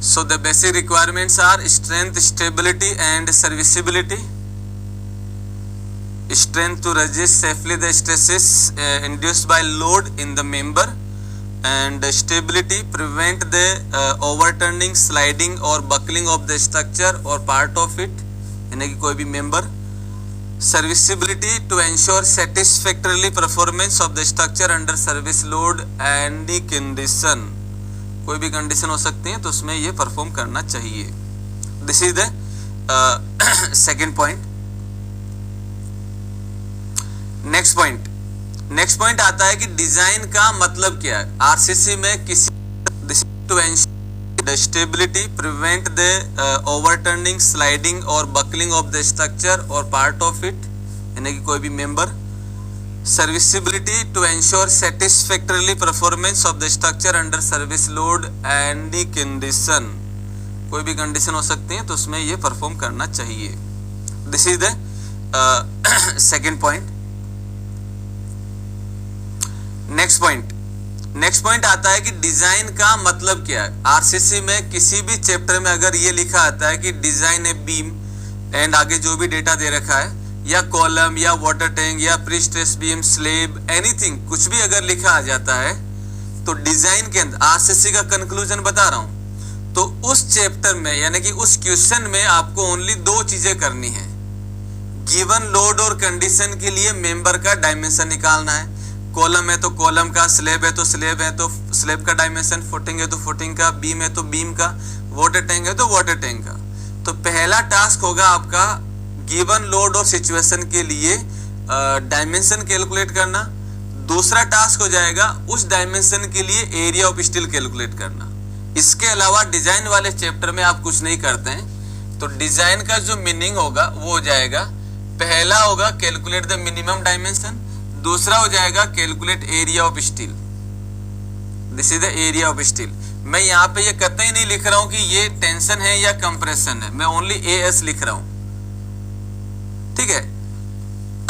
So the basic requirements are strength, stability and serviceability. Strength to resist safely the stresses induced by load in the member, and stability prevent the overturning, sliding or buckling of the structure or part of it, यानी कि कोई भी member. Serviceability to ensure satisfactorily performance of the structure under service load any condition, कोई भी condition हो सकती है तो उसमें ये परफॉर्म करना चाहिए। This is the second point. Next point आता है कि डिजाइन का मतलब क्या है। आरसीसी में किसी to ensure the stability, prevent the overturning, sliding और बकलिंग ऑफ द स्ट्रक्चर और पार्ट ऑफ इट, यानी कि कोई भी member. Serviceability to ensure satisfactorily performance of the structure under service load and condition, कोई भी कंडीशन हो सकती है तो उसमें ये परफॉर्म करना चाहिए। This is the second point. Next point आता है कि डिजाइन का मतलब क्या है। आरसीसी में किसी भी चैप्टर में अगर ये लिखा आता है कि डिजाइन ए बीम एंड आगे जो भी डेटा दे रखा है, या कॉलम या वाटर टैंक या pre stress beam, slab, anything, कुछ भी अगर लिखा आ जाता है तो डिजाइन के अंदर, आरसीसी का कंक्लूजन बता रहा हूं, तो उस चैप्टर में यानी कि उस क्वेश्चन में आपको ओनली दो चीजें करनी है। गिवन लोड और कंडीशन के लिए मेंबर का डायमेंशन निकालना है। कॉलम है तो कॉलम का, स्लेब है तो स्लेब का डायमेंशन, फुटिंग है तो फुटिंग का, बीम है तो बीम का, वाटर टैंक है तो वाटर टैंक का। तो पहला टास्क होगा आपका गिवन लोड और सिचुएशन के लिए डायमेंशन कैलकुलेट करना। दूसरा टास्क हो जाएगा उस डायमेंशन के लिए एरिया ऑफ स्टील कैलकुलेट करना। इसके अलावा डिजाइन वाले चैप्टर में आप कुछ नहीं करते हैं। तो डिजाइन का जो मीनिंग होगा वो हो जाएगा, पहला होगा कैलकुलेट द मिनिमम डायमेंशन, दूसरा हो जाएगा calculate area of steel. This is the area of steel. मैं यहाँ पे ये कतई नहीं लिख रहा हूं कि ये टेंशन है या कंप्रेशन है, मैं ओनली एएस लिख रहा हूं, ठीक है।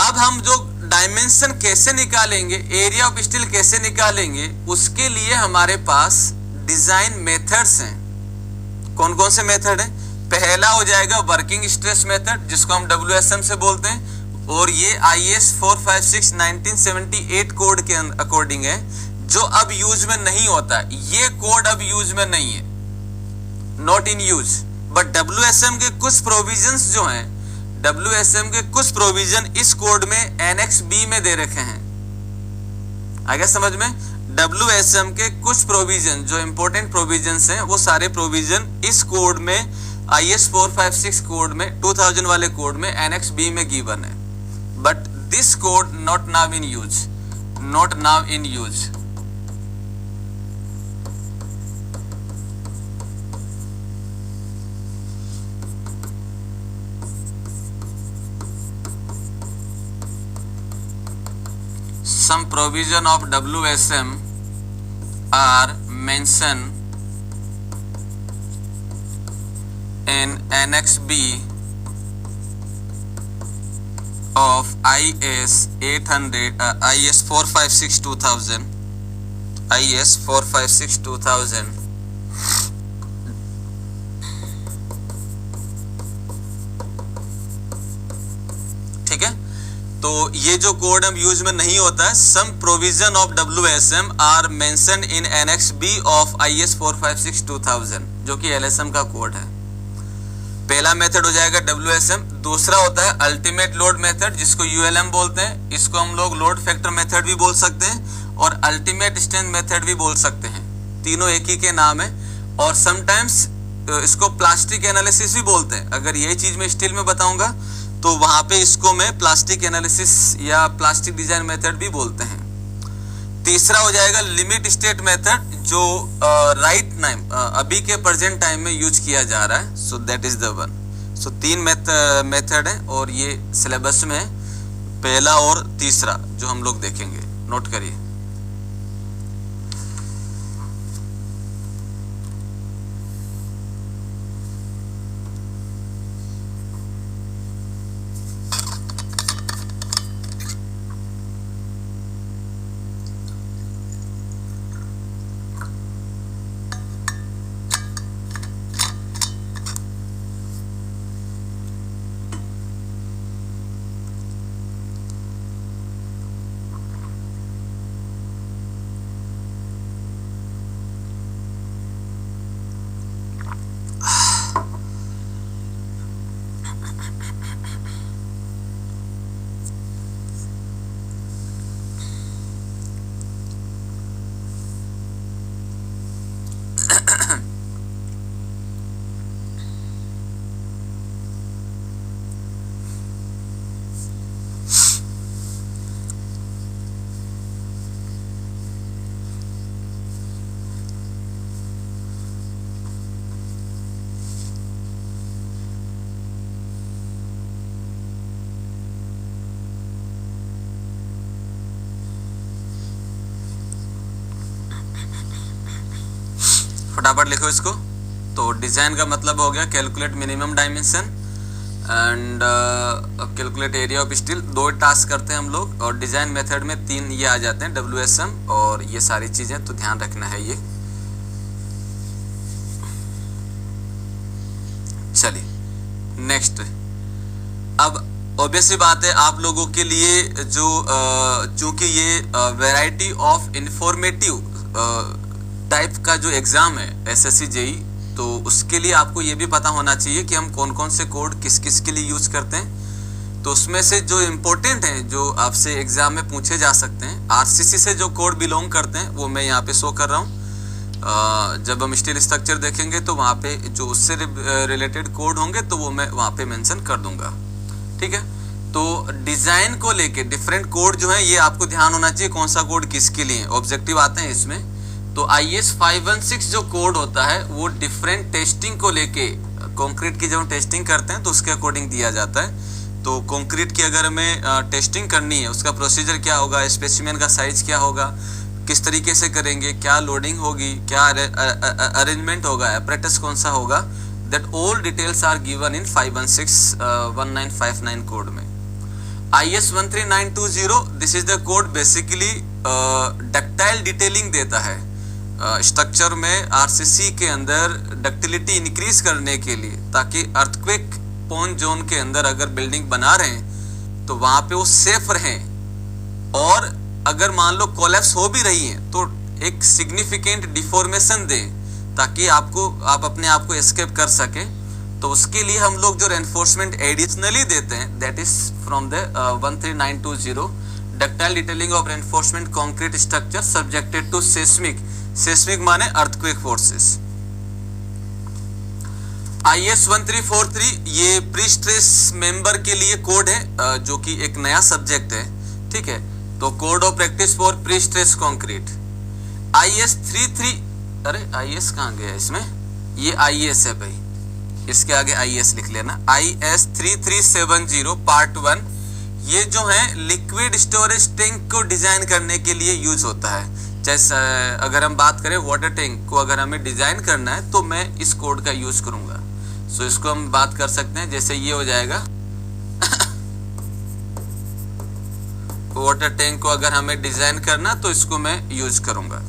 अब हम जो डायमेंशन कैसे निकालेंगे, एरिया ऑफ स्टील कैसे निकालेंगे, उसके लिए हमारे पास डिजाइन मेथड्स हैं। कौन कौन से मेथड हैं? पहला हो जाएगा वर्किंग स्ट्रेस मेथड, जिसको हम WSM से बोलते हैं, और ये IS 456 1978 कोड के अकॉर्डिंग है, जो अब यूज में नहीं होता। ये कोड अब यूज में नहीं है, not in use. But WSM के कुछ प्रोविजंस जो हैं, WSM के कुछ प्रोविजन इस कोड में एनेक्स B में दे रखे हैं। आ गया समझ में? WSM के कुछ प्रोविजन जो इंपॉर्टेंट प्रोविजंस हैं, वो सारे प्रोविजन इस कोड में, IS 456 कोड में, 2000 वाले कोड में एनेक्स B में गिवन है। But this code not now in use, not now in use. Some provision of WSM are mentioned in Annex B of IS 456 2000, IS 456 2000। ठीक है, तो ये जो कोड अब यूज में नहीं होता है, some provision of WSM are mentioned in annex B of IS 456 2000, जो कि LSM का कोड है। पहला मेथड हो जाएगा WSM। दूसरा होता है अल्टीमेट लोड मेथड, जिसको ULM बोलते हैं। इसको हम लोग लोड फैक्टर मेथड भी बोल सकते हैं और अल्टीमेट स्ट्रेंथ मेथड भी बोल सकते हैं। तीनों एक ही के नाम है। और समटाइम्स इसको प्लास्टिक एनालिसिस भी बोलते हैं। अगर यही चीज मैं स्टील में बताऊंगा तो वहां पे इसको मैं प्लास्टिक एनालिसिस या प्लास्टिक डिजाइन मेथड भी बोलते हैं। तीसरा हो जाएगा लिमिट स्टेट मेथड, जो राइट टाइम, अभी के प्रेजेंट टाइम में यूज किया जा रहा है। So that is the one. So तीन मेथड है और ये सिलेबस में है, पहला और तीसरा जो हम लोग देखेंगे, नोट करिए। फटाफट लिखो इसको। तो डिजाइन का मतलब हो गया calculate minimum dimension and calculate area of steel, 2 task करते हैं हम लोग, और डिजाइन मेथड में 3 ये आ जाते हैं WSM और ये सारी चीजें, तो ध्यान रखना है ये। चलिए नेक्स्ट। अब ऑब्वियसली बात है आप लोगों के लिए जो चूंकि ये वैरायटी ऑफ इंफॉर्मेटिव टाइप का जो एग्जाम है SSC JEE, तो उसके लिए आपको ये भी पता होना चाहिए कि हम कौन कौन से कोड किस किस के लिए यूज करते हैं। तो उसमें से जो इम्पोर्टेंट हैं जो आपसे एग्जाम में पूछे जा सकते हैं, RCC से जो कोड बिलोंग करते हैं वो मैं यहाँ पे शो कर रहा हूँ। जब हम स्टील स्ट्रक्चर देखेंगे तो वहाँ पे जो उससे रिलेटेड कोड होंगे तो वो मैं वहाँ पे मेंशन कर दूंगा, ठीक है। तो डिजाइन को लेके डिफरेंट कोड जो है ये आपको ध्यान होना चाहिए कौन सा कोड किसके लिए ऑब्जेक्टिव आते हैं इसमें। तो IS 516 जो कोड होता है वो डिफरेंट टेस्टिंग को लेके, कंक्रीट की जब हम टेस्टिंग करते हैं तो उसके अकॉर्डिंग दिया जाता है। तो कंक्रीट की अगर हमें टेस्टिंग करनी है उसका प्रोसीजर क्या होगा, स्पेसिमेन का साइज क्या होगा, किस तरीके से करेंगे, क्या लोडिंग होगी, क्या अरेंजमेंट होगा, एपरेटस कौन सा होगा, that all details are given in 516-1959 code में। IS 13920 this is the code basically ductile detailing देता है स्ट्रक्चर में RCC के अंदर डक्टिलिटी इंक्रीज करने के लिए, ताकि अर्थक्वेक प्रोन जोन के अंदर अगर बिल्डिंग बना रहे हैं तो वहां पे वो सेफ रहें, और अगर मान लो कोलैप्स हो भी रही है तो एक सिग्निफिकेंट डिफॉर्मेशन दें ताकि आप अपने आप को एस्केप कर सके। तो उसके लिए हम लोग जो रेनफोर्समेंट एडिशनली देते हैं that is from the 13920 ductile detailing of reinforcement concrete structure subjected to seismic माने अर्थक्वेक फोर्सेस। IS 1343 ये प्री स्ट्रेस मेंबर के लिए कोड है जो कि एक नया सब्जेक्ट है, ठीक है। तो code of practice for pre stress concrete. IS 33 अरे IS कहाँ गया इसमें, ये IS है भाई, इसके आगे IS लिख लेना। IS 3370 पार्ट 1 ये जो है लिक्विड स्टोरेज टैंक को डिजाइन करने के लिए यूज होता है। जैसे अगर हम बात करें वाटर टैंक को अगर हमें डिजाइन करना है तो मैं इस कोड का यूज करूंगा। सो इसको हम बात कर सकते हैं, जैसे ये हो जाएगा वाटर टैंक को अगर हमें डिजाइन करना तो इसको मैं यूज करूंगा।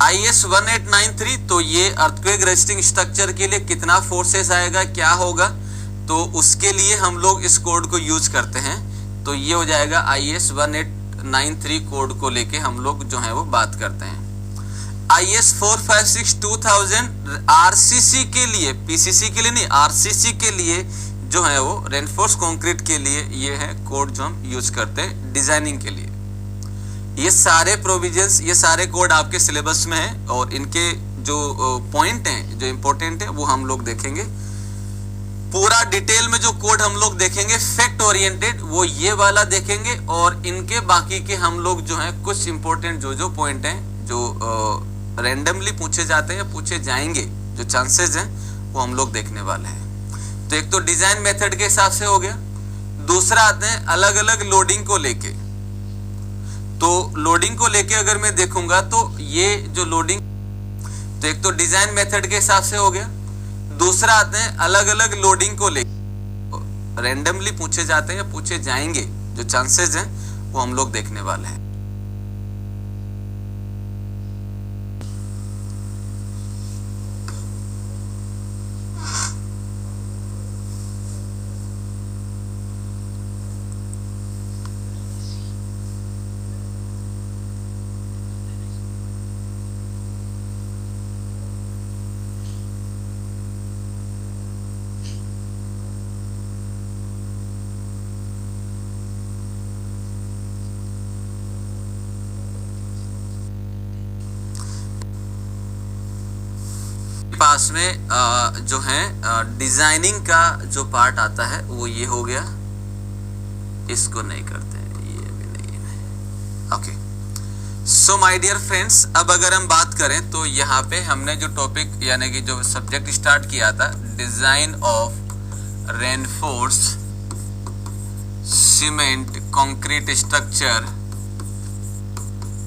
IS 1893 तो ये अर्थक्वेक रेजिस्टिंग स्ट्रक्चर के लिए कितना फोर्सेस आएगा, क्या होगा, तो उसके लिए हम लोग इस कोड को यूज करते हैं। तो ये हो जाएगा IS 1893 कोड को लेके हम लोग जो है वो बात करते हैं। IS 456 2000 RCC के लिए, PCC के लिए नहीं, RCC के लिए जो है वो रेनफोर्स कंक्रीट के लिए ये है कोड जो हम यूज करते हैं डिजाइनिंग के लिए। ये सारे प्रोविजंस, ये सारे कोड आपके सिलेबस में है और इनके जो पॉइंट हैं जो इंपॉर्टेंट है वो हम लोग देखेंगे। पूरा डिटेल में जो कोड हम लोग देखेंगे फैक्ट ओरिएंटेड वो ये वाला देखेंगे, और इनके बाकी के हम लोग जो है कुछ इंपॉर्टेंट जो पॉइंट हैं जो रैंडमली पूछे जाते हैं, पूछे जाएंगे, जो चांसेस हैं वो हम लोग देखने वाले हैं। तो एक तो डिजाइन मेथड के हिसाब से हो गया, दूसरा आते हैं अलग अलग लोडिंग को लेके। तो लोडिंग को लेके अगर मैं देखूंगा तो ये जो लोडिंग, तो एक तो डिजाइन मेथड के हिसाब से हो गया, दूसरा आते हैं अलग अलग लोडिंग को लेके रैंडमली पूछे जाते हैं, पूछे जाएंगे, जो चांसेस हैं वो हम लोग देखने वाले हैं। पास में जो है डिजाइनिंग का जो पार्ट आता है वो ये हो गया, इसको नहीं करते हैं, ये भी नहीं है। Okay, so my dear friends, अब अगर हम बात करें तो यहाँ पे हमने जो टॉपिक यानी कि जो सब्जेक्ट स्टार्ट किया था, design of reinforce cement concrete structure,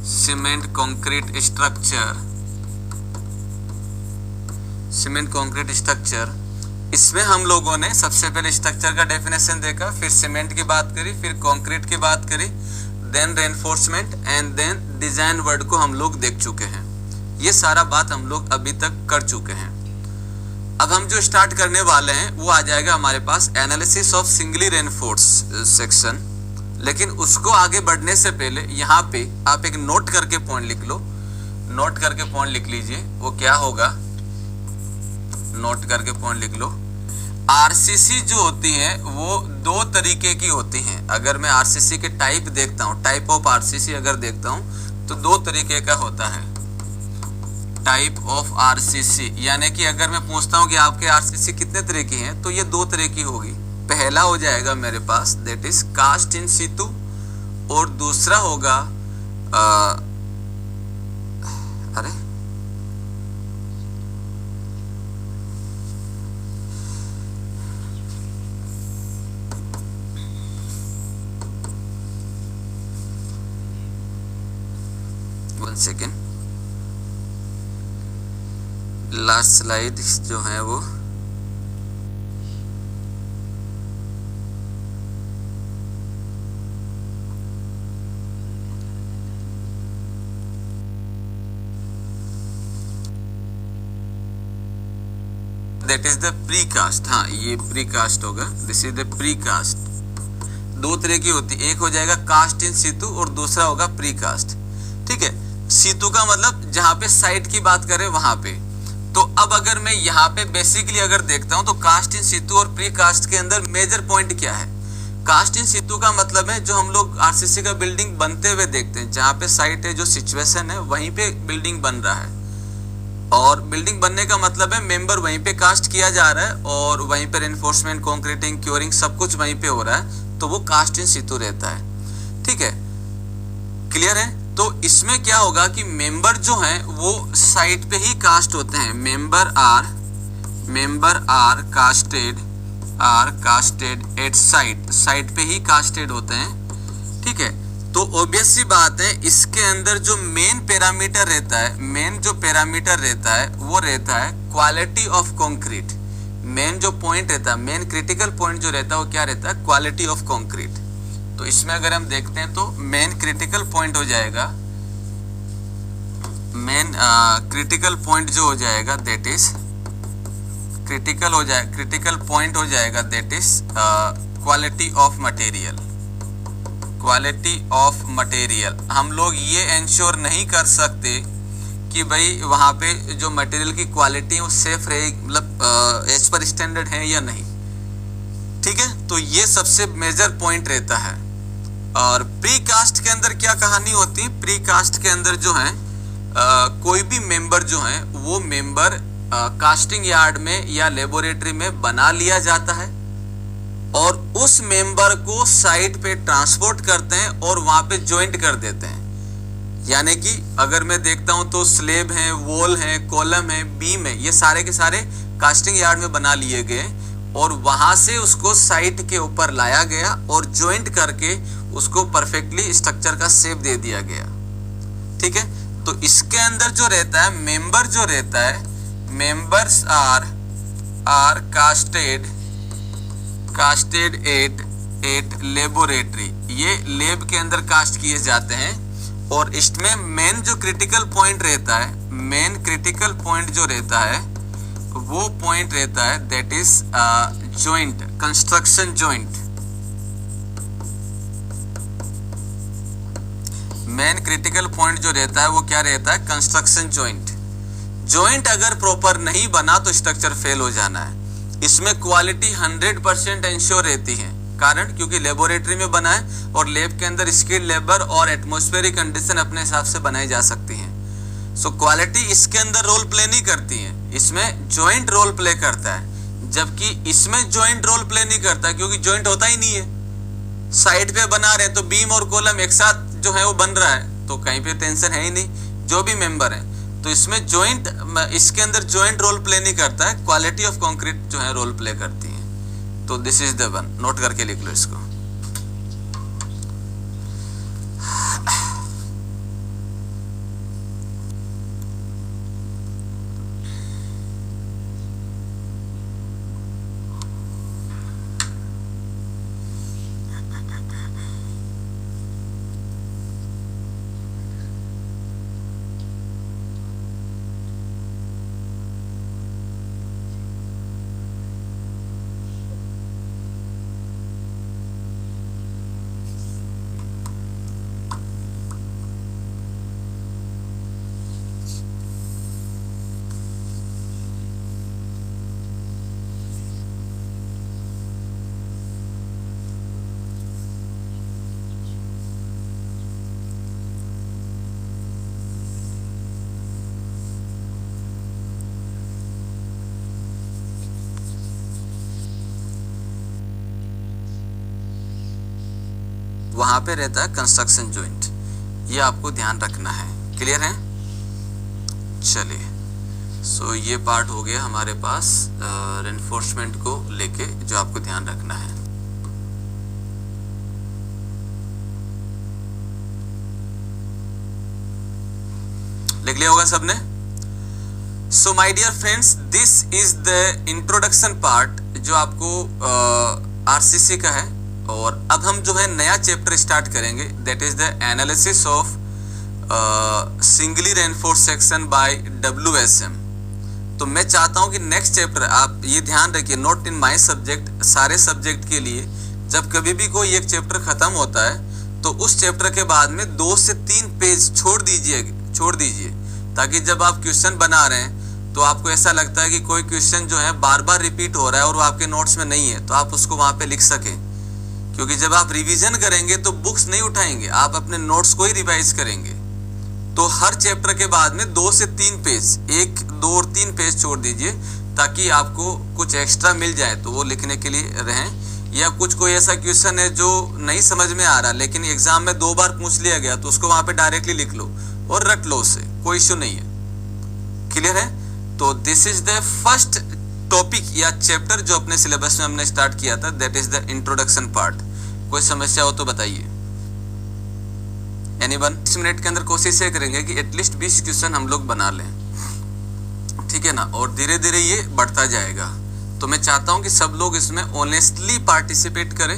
cement concrete structure cement concrete structure, इसमें हम लोगों ने सबसे पहले स्ट्रक्चर का डेफिनेशन देखा, फिर सीमेंट की बात करी, फिर कंक्रीट की बात करी, then reinforcement and then design word को हम लोग देख चुके हैं। ये सारा बात हम लोग अभी तक कर चुके हैं। अब हम जो स्टार्ट करने वाले हैं वो आ जाएगा हमारे पास analysis of singly reinforce section. लेकिन उसको आगे बढ़ने से पहले यहाँ पे आप एक नोट करके पॉइंट लिख लो, नोट करके पॉइंट लिख लीजिए। वो क्या होगा, नोट करके पॉइंट लिख लो। आरसीसी जो होती है वो दो तरीके की होती हैं। अगर मैं आरसीसी के टाइप देखता हूँ, टाइप ऑफ आरसीसी अगर देखता हूँ तो दो तरीके का होता है, टाइप ऑफ आरसीसी। यानी कि अगर मैं पूछता हूँ कि आपके आरसीसी कितने तरह की हैं, तो ये दो तरह की होगी। पहला हो जाएगा मेरे पास दैट इज कास्ट इन सीतू, और दूसरा होगा अरे वन सेकेंड, लास्ट स्लाइड जो है वो that is the precast. हाँ, ये प्री कास्ट होगा, this is the precast. दो तरह की होती है, एक हो जाएगा कास्ट इन सीतू और दूसरा होगा प्री कास्ट। ठीक है, सीतू का मतलब जहां पे साइट की बात करें वहां पे। तो अब अगर मैं यहाँ पे बेसिकली अगर देखता हूं तो कास्ट इन सीतू और प्री कास्ट के अंदर मेजर पॉइंट क्या है। कास्ट इन सीतू का मतलब है जो हम लोग आरसीसी का बिल्डिंग बनते हुए देखते हैं, जहाँ पे साइट है, जो सिचुएशन है वहीं पे बिल्डिंग बन रहा है। और बिल्डिंग बनने का मतलब है मेंबर वहीं पे कास्ट किया जा रहा है और वहीं पे रेनफोर्समेंट, कंक्रीटिंग, क्योरिंग सब कुछ वहीं पे हो रहा है, तो वो कास्ट इन सीतू रहता है। ठीक है, क्लियर है। तो इसमें क्या होगा कि मेंबर जो हैं वो साइट पे ही कास्ट होते हैं। Member are casted at site, site पे ही कास्टेड होते हैं। ठीक है, तो ऑब्वियस सी बात है इसके अंदर जो मेन पैरामीटर रहता है, मेन जो पैरामीटर रहता है वो रहता है क्वालिटी ऑफ कंक्रीट। मेन जो पॉइंट रहता है, मेन क्रिटिकल पॉइंट जो रहता है वो क्या रहता है, क्वालिटी ऑफ कंक्रीट। तो इसमें अगर हम देखते हैं तो मेन क्रिटिकल पॉइंट हो जाएगा, मेन क्रिटिकल पॉइंट जो हो जाएगा दैट इज क्रिटिकल पॉइंट हो जाएगा that is quality of material. Quality of material हम लोग ये इंश्योर नहीं कर सकते कि भाई वहाँ पे जो मटेरियल की क्वालिटी है वो सेफ रहेगी, मतलब एज पर स्टैंडर्ड है या नहीं। ठीक है, तो ये सबसे मेजर पॉइंट रहता है। और प्री कास्ट के अंदर क्या कहानी होती है, प्री कास्ट के अंदर जो है कोई भी मेंबर जो है वो मेंबर कास्टिंग यार्ड में या लेबोरेटरी में बना लिया जाता है और उस मेंबर को साइट पे ट्रांसपोर्ट करते हैं और वहां पे ज्वाइंट कर देते हैं। यानी कि अगर मैं देखता हूं तो स्लेब है, वॉल है, कॉलम है, बीम है, ये सारे के सारे कास्टिंग यार्ड में बना लिए गए और वहां से उसको साइट के ऊपर लाया गया और ज्वाइंट करके उसको परफेक्टली स्ट्रक्चर का शेप दे दिया गया। ठीक है, तो इसके अंदर जो रहता है मेंबर जो रहता है, members are casted at laboratory, ये लेब के अंदर कास्ट किए जाते हैं। और इसमें मेन जो क्रिटिकल पॉइंट रहता है, मेन क्रिटिकल पॉइंट जो रहता है वो पॉइंट रहता है that is joint, construction joint. Main critical point जो रहता है वो क्या रहता है, कंस्ट्रक्शन जॉइंट। जॉइंट अगर प्रॉपर नहीं बना तो स्ट्रक्चर फेल हो जाना है। इसमें क्वालिटी 100% इंश्योर रहती है, कारण क्योंकि लेबोरेटरी में बना है और लैब के अंदर स्किल्ड लेबर और एटमॉस्फेरिक कंडीशन अपने हिसाब से बनाई जा सकती हैं। सो क्वालिटी इसके अंदर रोल प्ले नहीं करती है, इसमें जॉइंट रोल प्ले करता है। जबकि इसमें जॉइंट रोल प्ले नहीं करता क्योंकि जॉइंट होता ही नहीं है। साइड पे बना रहे तो बीम और कॉलम एक साथ जो है वो बन रहा है, तो कहीं पे टेंशन है ही नहीं जो भी मेंबर है। तो इसमें जॉइंट, इसके अंदर जॉइंट रोल प्ले नहीं करता है, क्वालिटी ऑफ कंक्रीट जो है रोल प्ले करती है। तो this is the one, note करके लिख लो इसको। वहां पे रहता है कंस्ट्रक्शन जॉइंट। ये आपको ध्यान रखना है। क्लियर है? चलिए, सो ये पार्ट हो गया हमारे पास रेनफोर्समेंट को लेके जो आपको ध्यान रखना है। लिख लिया होगा सबने? So my dear friends, this is the introduction part जो आपको आरसीसी का है। और अब हम जो है नया चैप्टर स्टार्ट करेंगे, that is the analysis of singly reinforce section by WSM। तो मैं चाहता हूं कि नेक्स्ट चैप्टर, आप ये ध्यान रखिए, नॉट इन माय सब्जेक्ट, सारे सब्जेक्ट के लिए जब कभी भी कोई एक चैप्टर खत्म होता है तो उस चैप्टर के बाद में 2 से 3 पेज छोड़ दीजिए, ताकि जब आप क्वेश्चन बना रहे हैं तो आपको ऐसा लगता है कि कोई क्वेश्चन जो है बार बार रिपीट हो रहा है और वो आपके नोट्स में नहीं है, तो आप उसको वहां पे लिख सकें। क्योंकि जब आप रिवीजन करेंगे तो बुक्स नहीं उठाएंगे, आप अपने नोट्स को ही रिवाइज करेंगे। तो हर चैप्टर के बाद में 2 से 3 पेज, 1, 2 और 3 पेज छोड़ दीजिए, ताकि आपको कुछ एक्स्ट्रा मिल जाए तो वो लिखने के लिए रहें। या कुछ कोई ऐसा क्वेश्चन है जो नहीं समझ में आ रहा लेकिन एग्जाम में 2 बार पूछ लिया गया, तो उसको वहां पे डायरेक्टली लिख लो और रट लो, उससे कोई इश्यू नहीं है। क्लियर है? तो this is the first topic या चैप्टर जो अपने सिलेबस में हमने स्टार्ट किया था, that is the introduction part. कोई समस्या हो तो बताइए। एनीवन? 20 मिनट के अंदर कोशिश ये करेंगे कि एटलीस्ट 20 क्वेश्चन हम लोग बना लें, ठीक है ना? और धीरे धीरे ये बढ़ता जाएगा। तो मैं चाहता हूं कि सब लोग इसमें ऑनेस्टली पार्टिसिपेट करें।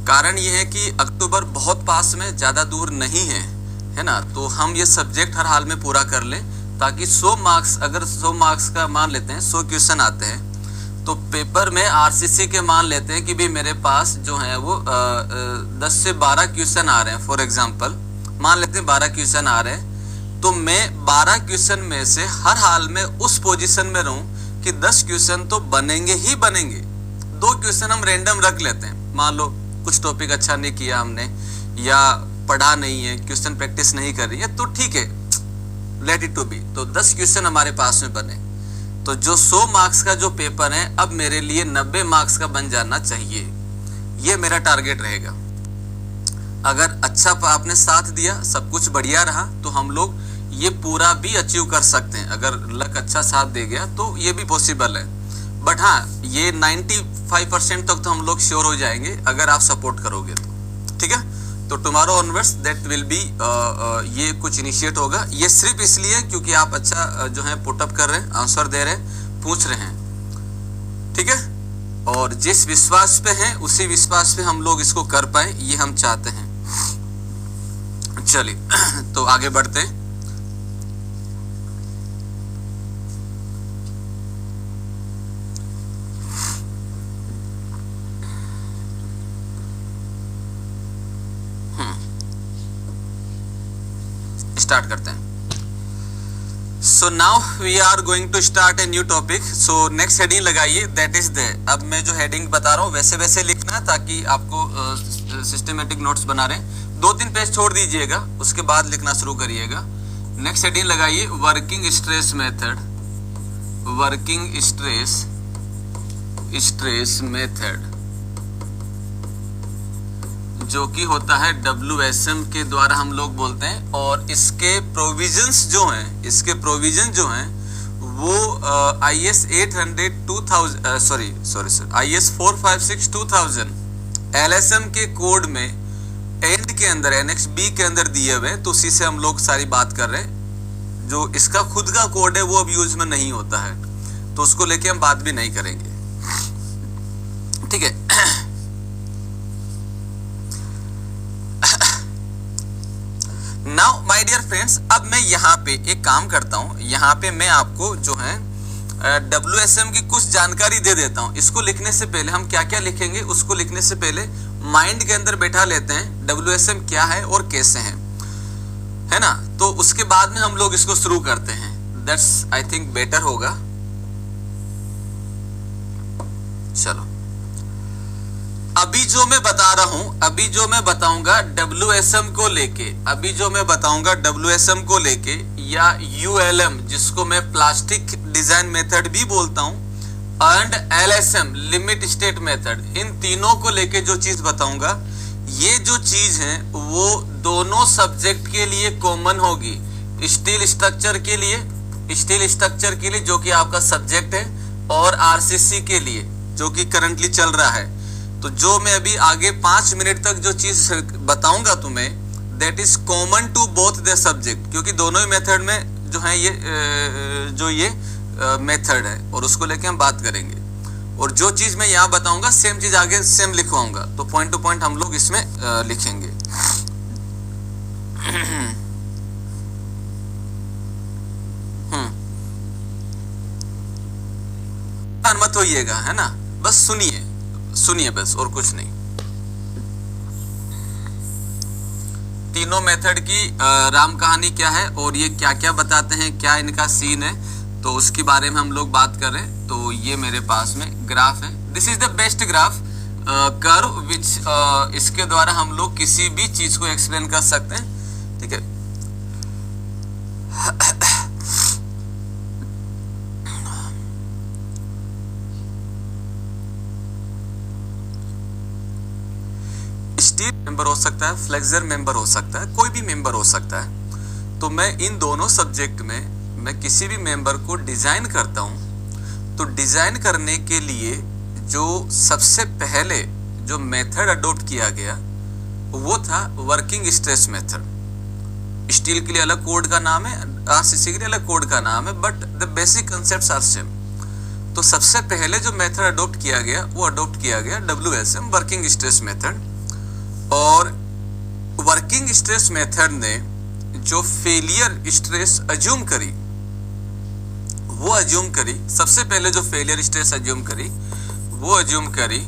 कारण ये है कि अक्टूबर बहुत पास में, ज्यादा दूर नहीं है ना? तो हम ये सब्जेक्ट हर हाल में पूरा कर लें, ताकि 100 मार्क्स, अगर 100 मार्क्स का मान लेते हैं, 100 क्वेश्चन आते हैं, तो पेपर में आरसीसी के मान लेते हैं कि भी मेरे पास जो है वो 10 से 12 क्वेश्चन आ रहे हैं। फॉर एग्जांपल मान लेते हैं 12 क्वेश्चन आ रहे हैं, तो मैं 12 क्वेश्चन में से हर हाल में उस पोजीशन में रहूं कि 10 क्वेश्चन तो बनेंगे ही बनेंगे। 2 क्वेश्चन हम रैंडम रख लेते हैं, मान लो कुछ टॉपिक अच्छा नहीं किया हमने या पढ़ा नहीं है, क्वेश्चन प्रैक्टिस नहीं कर रही है, तो ठीक है, लेट इट टू बी। तो 10 क्वेश्चन हमारे पास में बने, तो जो 100 मार्क्स का जो पेपर है अब मेरे लिए 90 मार्क्स का बन जाना चाहिए। ये मेरा टारगेट रहेगा। अगर अच्छा आपने साथ दिया, सब कुछ बढ़िया रहा, तो हम लोग ये पूरा भी अचीव कर सकते हैं। अगर लक अच्छा साथ दे गया तो ये भी पॉसिबल है। बट हाँ, ये 95% तक तो हम लोग श्योर हो जाएंगे अगर आप सपोर्ट करोगे तो, ठीक है? तो tomorrow onwards that will be, ये कुछ इनिशिएट होगा। ये सिर्फ इसलिए क्योंकि आप अच्छा जो है पुटअप कर रहे हैं, आंसर दे रहे हैं, पूछ रहे हैं, ठीक है? और जिस विश्वास पे हैं उसी विश्वास पे हम लोग इसको कर पाए, ये हम चाहते हैं। चलिए तो आगे बढ़ते हैं। स्टार्ट करते हैं। So now we are going to start a new topic. So next heading लगाइए, दैट इज द, अब मैं जो हेडिंग बता रहा हूँ वैसे वैसे लिखना, ताकि आपको सिस्टमेटिक नोट्स बना रहे हैं। 2-3 पेज छोड़ दीजिएगा, उसके बाद लिखना शुरू करिएगा। नेक्स्ट हेडिंग लगाइए, working stress method. Working stress method जो कि होता है WSM के द्वारा हम लोग बोलते हैं। और इसके प्रोविजंस जो हैं, इसके प्रोविजन जो हैं वो IS 800 सॉरी IS 456-2000 LSM के कोड में एंड के अंदर, एनेक्स बी के अंदर दिए हुए, तो उसी से हम लोग सारी बात कर रहे हैं। जो इसका खुद का कोड है वो अब यूज में नहीं होता है, तो उसको लेके हम बात भी नहीं करेंगे, ठीक है? नाउ माय डियर फ्रेंड्स, अब मैं यहाँ पे एक काम करता हूँ, यहाँ पे मैं आपको जो है WSM की कुछ जानकारी दे देता हूँ। इसको लिखने से पहले हम क्या क्या लिखेंगे, उसको लिखने से पहले माइंड के अंदर बैठा लेते हैं WSM क्या है और कैसे है ना? तो उसके बाद में हम लोग इसको शुरू करते हैं। दैट्स आई थिंक बेटर होगा। चलो, अभी जो मैं बता रहा हूं, अभी जो मैं बताऊंगा WSM को लेके, अभी जो मैं बताऊंगा WSM को लेके, या ULM जिसको मैं प्लास्टिक डिजाइन मेथड भी बोलता हूं, and LSM limit state method, इन तीनों को लेके जो चीज बताऊंगा ये जो चीज है वो दोनों सब्जेक्ट के लिए कॉमन होगी। स्टील स्ट्रक्चर के लिए जो कि आपका सब्जेक्ट है, और आरसीसी के लिए जो कि करंटली चल रहा है। तो जो मैं अभी आगे 5 मिनट तक जो चीज बताऊंगा तुम्हें, that is common to both the subject, क्योंकि दोनों ही मेथड में जो है ये मेथड है, और उसको लेके हम बात करेंगे। और जो चीज मैं यहाँ बताऊंगा सेम चीज आगे सेम लिखवाऊंगा, तो पॉइंट टू पॉइंट हम लोग इसमें लिखेंगे। मत होइएगा, है ना, बस सुनिए बस, और कुछ नहीं। तीनों मेथड की राम कहानी क्या है और ये क्या क्या बताते हैं, क्या इनका सीन है, तो उसके बारे में हम लोग बात कर रहे हैं। तो ये मेरे पास में ग्राफ है, this is the best graph curve विच, इसके द्वारा हम लोग किसी भी चीज को एक्सप्लेन कर सकते हैं, ठीक है। स्टील मेंबर हो सकता है, फ्लेक्सर मेंबर हो सकता है, कोई भी मेंबर हो सकता है। तो मैं इन दोनों सब्जेक्ट में मैं किसी भी मेंबर को डिजाइन करता हूं, तो डिजाइन करने के लिए जो सबसे पहले जो मेथड अडॉप्ट किया गया वो था वर्किंग स्ट्रेस मेथड। स्टील के लिए अलग कोड का नाम है, आरसीसी के लिए अलग कोड का नाम है, but the basic concepts are same. तो सबसे पहले जो मेथड अडॉप्ट किया गया वो अडॉप्ट किया गया WSM, वर्किंग स्ट्रेस मेथड। और वर्किंग स्ट्रेस मेथड ने जो फेलियर स्ट्रेस अज्यूम करी, वो अज्यूम करी, सबसे पहले जो फेलियर स्ट्रेस अज्यूम करी वो अज्यूम करी